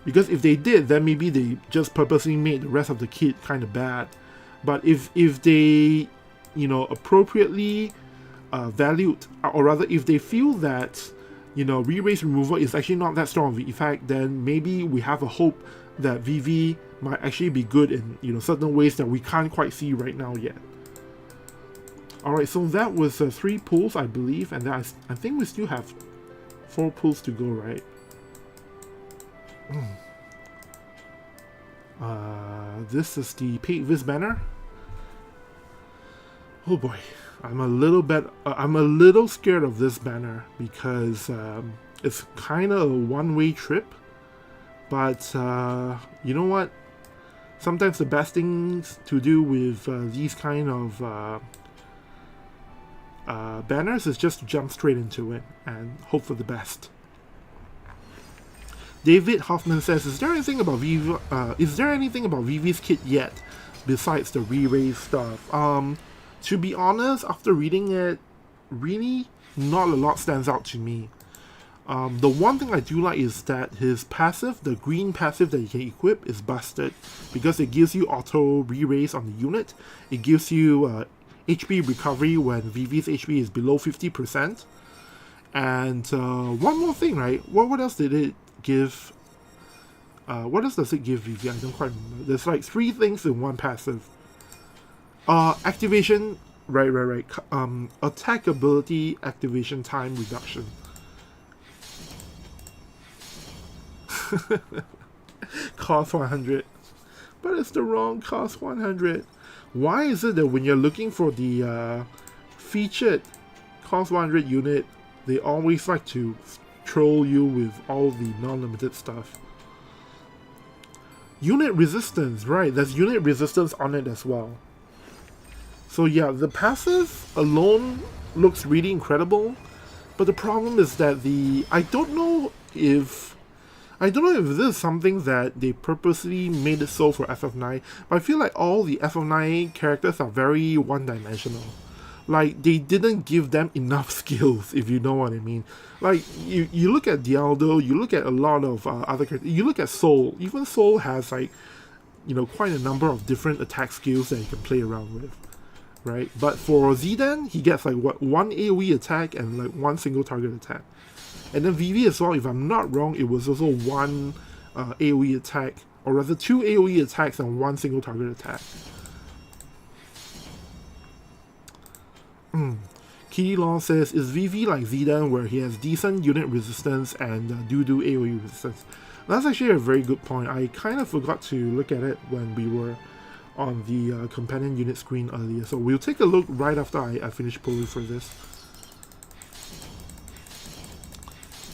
Because if they did, then maybe they just purposely made the rest of the kit kind of bad. But if they, appropriately valued, or rather if they feel that, re-raise removal is actually not that strong of an effect, then maybe we have a hope that Vivi might actually be good in, certain ways that we can't quite see right now yet. Alright, so that was 3 pulls, I believe, and I think we still have 4 pulls to go, right? This is the paid Viz banner. Oh boy, I'm a little scared of this banner because it's kind of a one-way trip. But you know what? Sometimes the best things to do with these kind of banners is just to jump straight into it and hope for the best. David Hoffman says, is there anything about Vivi's kit yet besides the re-raise stuff? To be honest, after reading it, really not a lot stands out to me. The one thing I do like is that his passive, the green passive that you can equip, is busted because it gives you auto re-raise on the unit. It gives you HP recovery when Vivi's HP is below 50%. And one more thing, right? What else did it give? What else does it give Vivi? I don't quite remember. There's like 3 things in one passive. Activation, right. Attack ability activation time reduction. Cost 100. But it's the wrong cost 100. Why is it that when you're looking for the featured cost 100 unit, they always like to troll you with all the non-limited stuff? Unit resistance, right, there's unit resistance on it as well. So yeah, the passive alone looks really incredible, but the problem is that I don't know if this is something that they purposely made it so for FF9, but I feel like all the FF9 characters are very one-dimensional. Like, they didn't give them enough skills, if you know what I mean. Like, you look at Dialdo, you look at a lot of other characters, you look at Soul. Even Soul has, like, quite a number of different attack skills that you can play around with, right? But for Zidane, he gets, like, one AoE attack and, like, one single target attack. And then Vivi as well, if I'm not wrong, it was also one AoE attack, or rather 2 AoE attacks and one single target attack. Kitty Law says, is Vivi like Zidane where he has decent unit resistance and do AoE resistance? That's actually a very good point. I kind of forgot to look at it when we were on the companion unit screen earlier. So we'll take a look right after I finish pulling for this.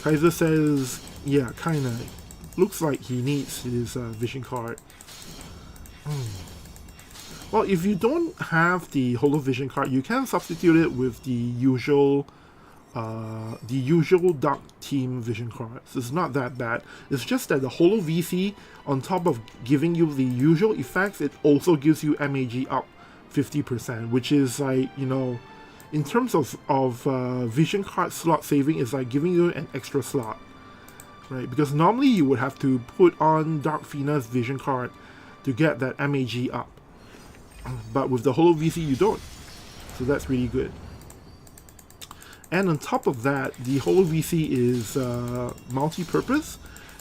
Kaiser says, yeah, kinda. Looks like he needs his vision card. Well, if you don't have the Holo vision card, you can substitute it with the usual Dark Team vision cards. It's not that bad. It's just that the Holo VC, on top of giving you the usual effects, it also gives you MAG up 50%, which is like, in terms of vision card slot saving, is like giving you an extra slot, right? Because normally you would have to put on Dark Fina's vision card to get that MAG up, but with the Holo VC you don't. So that's really good. And on top of that, the Holo VC is multi-purpose.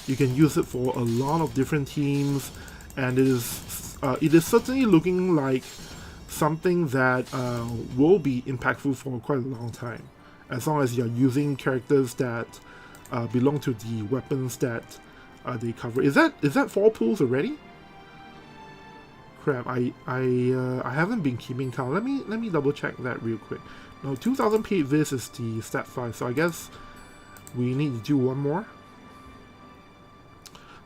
You can use it for a lot of different teams, and it is certainly looking like something that will be impactful for quite a long time, as long as you're using characters that belong to the weapons that they cover. Is that 4 pools already? Crap! I haven't been keeping count. Let me double check that real quick. No, 2000 paid vis is the stat 5, so I guess we need to do one more.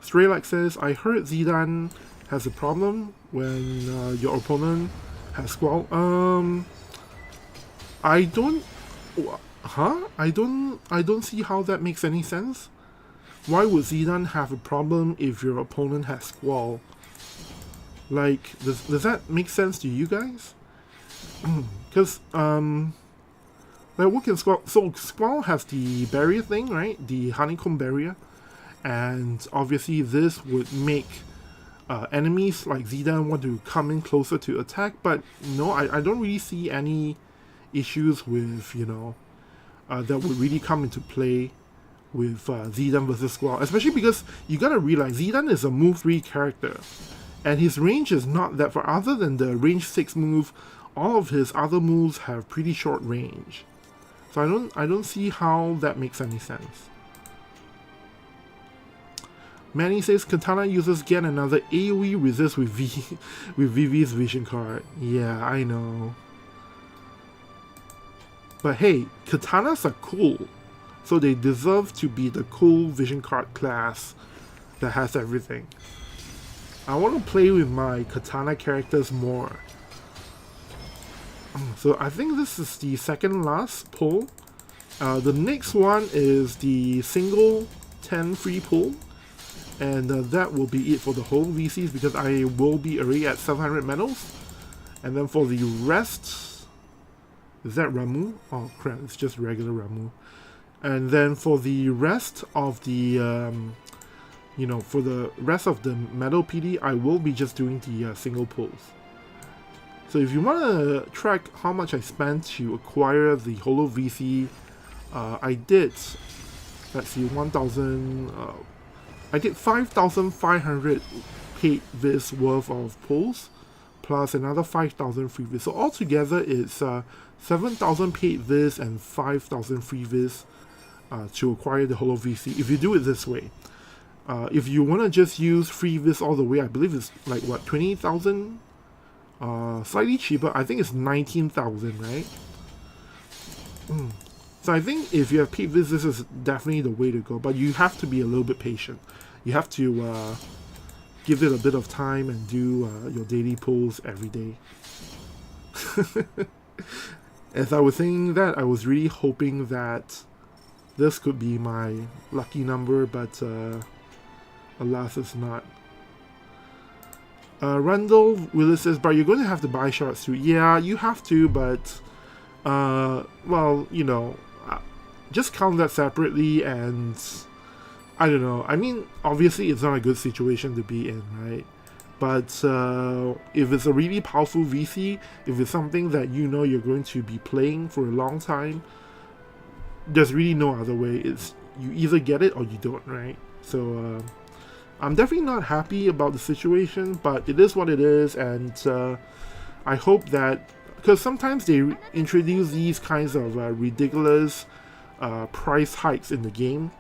Straylac says, I heard Zidane has a problem when your opponent has Squall. I don't see how that makes any sense. Why would Zidane have a problem if your opponent has Squall? Like, does that make sense to you guys? Because like, what can Squall? So Squall has the barrier thing, right? The honeycomb barrier, and obviously this would make enemies like Zidane want to come in closer to attack. But no, I don't really see any issues with, you know, that would really come into play with Zidane versus Squall, especially because you gotta realize Zidane is a move 3 character, and his range is not that far. Other than the range 6 move, all of his other moves have pretty short range. So I don't see how that makes any sense. Manny says Katana users get another AoE resist with Vivi's vision card. Yeah, I know. But hey, Katanas are cool, so they deserve to be the cool vision card class that has everything. I want to play with my Katana characters more. So I think this is the second last pull. The next one is the single 10 free pull, and that will be it for the whole VCs, because I will be already at 700 medals. And then for the rest, is that Ramu? Oh crap, it's just regular Ramu. And then for the rest of the you know, for the rest of the medal PD, I will be just doing the single pulls. So if you want to track how much I spent to acquire the Holo VC, I did, let's see, 1,000, I did 5,500 paid vis worth of pulls, plus another 5,000 free vis. So altogether it's 7,000 paid vis and 5,000 free vis to acquire the Holo VC, if you do it this way. If you want to just use free vis all the way, I believe it's like, what, 20,000? Slightly cheaper. I think it's 19,000, right? So I think if you have paid vis, this is definitely the way to go. But you have to be a little bit patient. You have to give it a bit of time and do your daily pulls every day. As I was saying that, I was really hoping that this could be my lucky number, but alas, it's not. Randall Willis says, but you're going to have to buy shorts too. Yeah, you have to, but well, you know, just count that separately, and I don't know. I mean, obviously it's not a good situation to be in, right? But if it's a really powerful VC, if it's something that you know you're going to be playing for a long time, there's really no other way. It's you either get it or you don't, right? So I'm definitely not happy about the situation, but it is what it is, and I hope that, because sometimes they introduce these kinds of ridiculous price hikes in the game,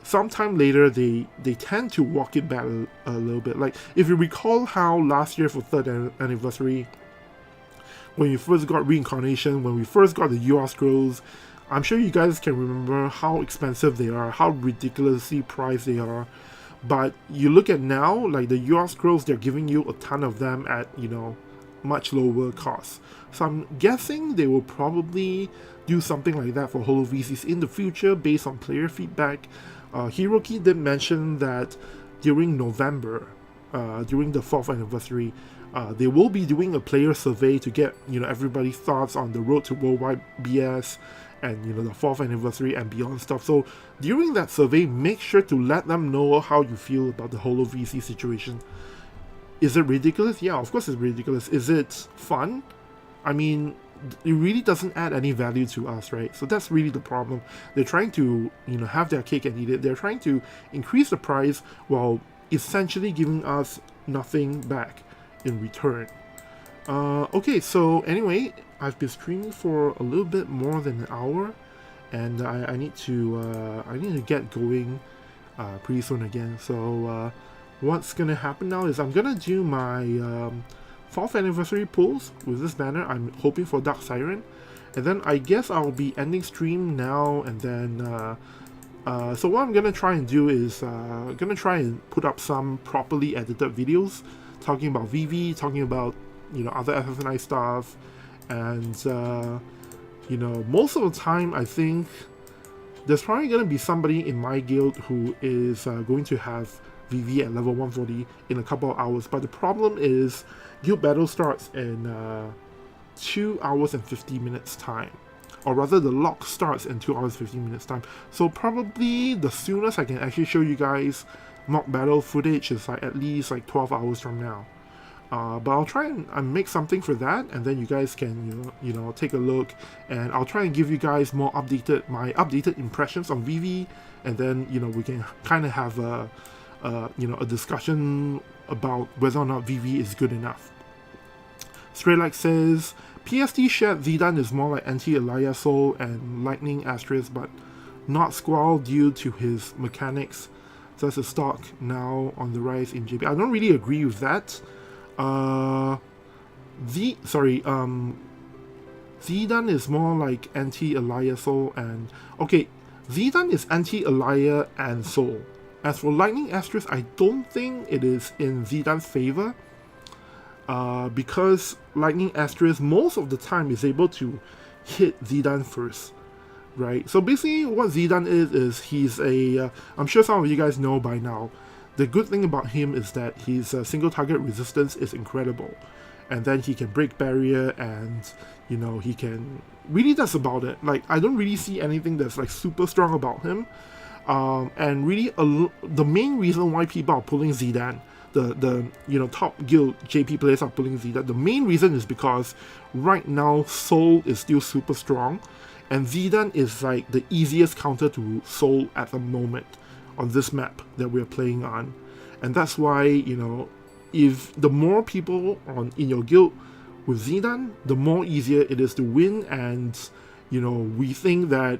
sometime later they tend to walk it back a little bit. Like, if you recall how last year for 3rd anniversary, when we first got Reincarnation, when we first got the UR Scrolls, I'm sure you guys can remember how expensive they are, how ridiculously priced they are. But you look at now, like the UR Scrolls, they're giving you a ton of them at, you know, much lower costs. So I'm guessing they will probably do something like that for Holo VCs in the future based on player feedback. Hiroki did mention that during November, during the 4th anniversary, they will be doing a player survey to get, you know, everybody's thoughts on the road to worldwide BS and, you know, the 4th anniversary and beyond stuff. So during that survey, make sure to let them know how you feel about the Holo VC situation. Is it ridiculous? Yeah, of course it's ridiculous. Is it fun? I mean, it really doesn't add any value to us, right? So that's really the problem. They're trying to, have their cake and eat it. They're trying to increase the price while essentially giving us nothing back in return. Okay, so anyway, I've been streaming for a little bit more than an hour, and I need to get going pretty soon again. So what's gonna happen now is I'm gonna do my 4th anniversary pulls with this banner. I'm hoping for Dark Siren, and then I guess I'll be ending stream now, and then so what I'm gonna try and do is gonna try and put up some properly edited videos talking about Vivi, talking about other FF9 stuff, and most of the time I think there's probably gonna be somebody in my guild who is going to have Vivi at level 140 in a couple of hours, but the problem is guild battle starts in 2 hours and 50 minutes time, or rather the lock starts in 2 hours 15 minutes time. So probably the soonest I can actually show you guys mock battle footage is at least 12 hours from now. But I'll try and make something for that, and then you guys can take a look, and I'll try and give you guys my updated impressions on Vivi, and then we can kind of have a discussion about whether or not Vivi is good enough. Straylight says, PST shared Zidane is more like anti-Elia Soul and Lightning Asterisk, but not Squall due to his mechanics. That's a stock now on the rise in JP. I don't really agree with that. Zidane is more like anti-Elia Soul and... Okay, Zidane is anti-Elia and Soul. As for Lightning Asterisk, I don't think it is in Zidane's favor, because Lightning Asterisk most of the time is able to hit Zidane first, right? So basically what Zidane is he's a... I'm sure some of you guys know by now, the good thing about him is that his single target resistance is incredible, and then he can break barrier, and he can... Really, that's about it. I don't really see anything that's super strong about him. And really, the main reason why people are pulling Zidane, the top guild JP players are pulling Zidane, the main reason is because right now Soul is still super strong, and Zidane is the easiest counter to Soul at the moment on this map that we're playing on. And that's why, if the more people in your guild with Zidane, the more easier it is to win, and we think that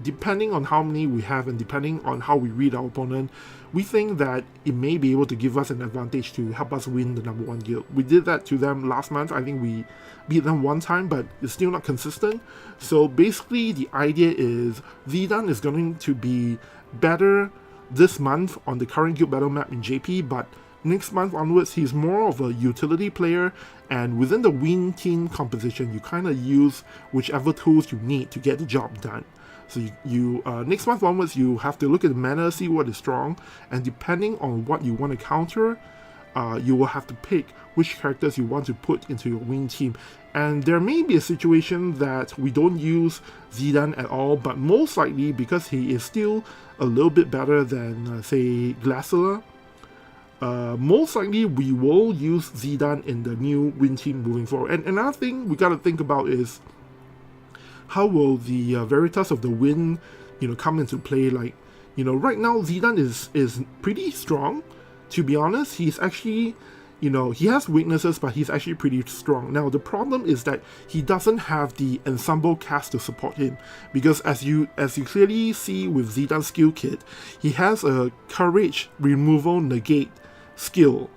depending on how many we have and depending on how we read our opponent, we think that it may be able to give us an advantage to help us win the #1 guild. We did that to them last month. I think we beat them one time, but it's still not consistent. So basically the idea is Zidane is going to be better this month on the current guild battle map in JP, but next month onwards he's more of a utility player, and within the win team composition you kind of use whichever tools you need to get the job done. So you next month onwards, you have to look at the mana, see what is strong, and depending on what you want to counter, you will have to pick which characters you want to put into your win team. And there may be a situation that we don't use Zidane at all, but most likely because he is still a little bit better than, say, Glacier, most likely we will use Zidane in the new win team moving forward. And another thing we gotta think about is, how will the Veritas of the Wind, come into play? Right now Zidane is pretty strong. To be honest, he's actually, he has weaknesses, but he's actually pretty strong. Now the problem is that he doesn't have the ensemble cast to support him, because as you clearly see with Zidane's skill kit, he has a courage removal negate skill.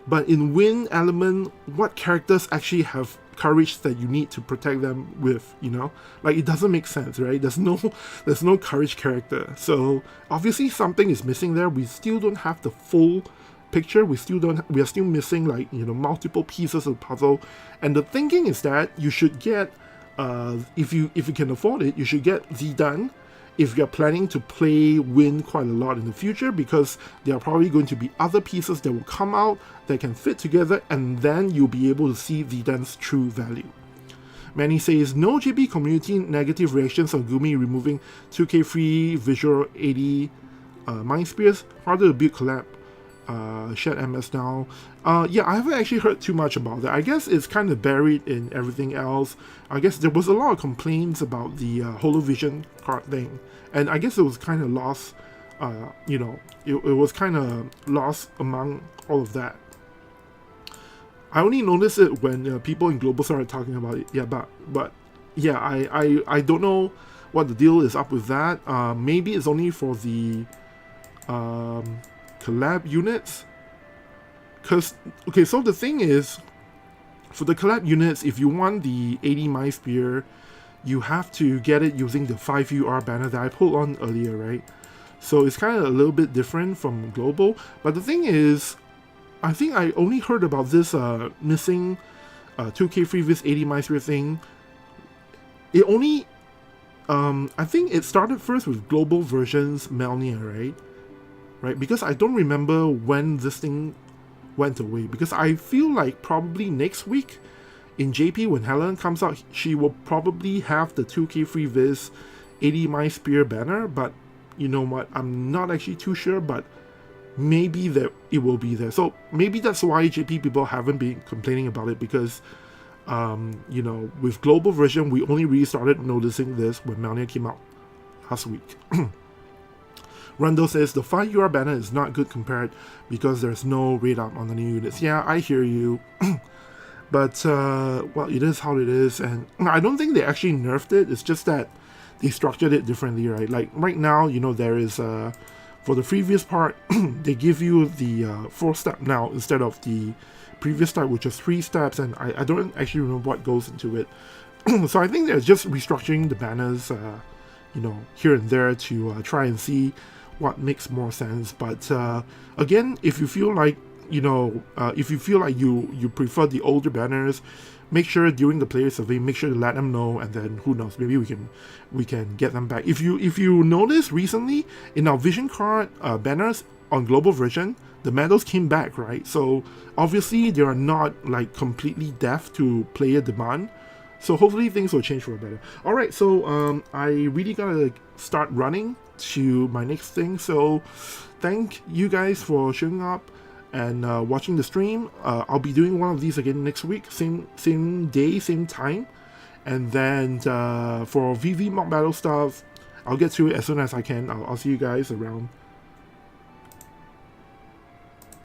But in Wind element, what characters actually have courage that you need to protect them with? It doesn't make sense, right? There's no courage character. So obviously something is missing there. We still don't have the full picture. We are still missing multiple pieces of the puzzle. And the thinking is that you should get if you can afford it, you should get Zidane if you're planning to play Wind quite a lot in the future, because there are probably going to be other pieces that will come out that can fit together, and then you'll be able to see Zidane's true value. Manny says, no JP community negative reactions on Gumi removing 2k free visual 80 Mind Spears, harder to build collab. Shed MS now. Yeah, I haven't actually heard too much about that. I guess it's kind of buried in everything else. I guess there was a lot of complaints about the Holo Vision card thing, and I guess it was kind of lost. You know, it was kind of lost among all of that. I only noticed it when people in Global started talking about it. Yeah, but yeah, I don't know what the deal is up with that. Maybe it's only for the collab units. Cause okay, so the thing is, for the collab units, if you want the 80 My Spear, you have to get it using the 5UR banner that I pulled on earlier, right? So it's kind of a little bit different from Global. But the thing is, I think I only heard about this missing 2k free vis 80 My Spear thing. It only, I think it started first with Global versions Melnia, right? Right, because I don't remember when this thing went away, because I feel like probably next week in JP when Helen comes out, she will probably have the 2k free vis 80 My Spear banner, but you know what, I'm not actually too sure, but maybe that it will be there. So maybe that's why JP people haven't been complaining about it, because you know, with Global version we only really started noticing this when Melnia came out last week. Randall says the 5UR banner is not good compared because there's no rate up on the new units. Yeah, I hear you. But, well, it is how it is. And I don't think they actually nerfed it. It's just that they structured it differently, right? Like, right now, you know, there is, for the previous part, they give you the 4-step now instead of the previous step, which is 3 steps. And I don't actually remember what goes into it. So I think they're just restructuring the banners, you know, here and there to try and see what makes more sense. But again, if you feel like, you know, if you feel like you prefer the older banners, make sure during the player survey, make sure to let them know, and then who knows, maybe we can get them back. If you notice recently in our vision card banners on global version, the medals came back, right? So obviously they are not like completely deaf to player demand. So hopefully things will change for the better. Alright, so I really gotta start running to my next thing. So thank you guys for showing up and watching the stream. I'll be doing one of these again next week, same day, same time. And then for VV mock battle stuff, I'll get to it as soon as I can. I'll see you guys around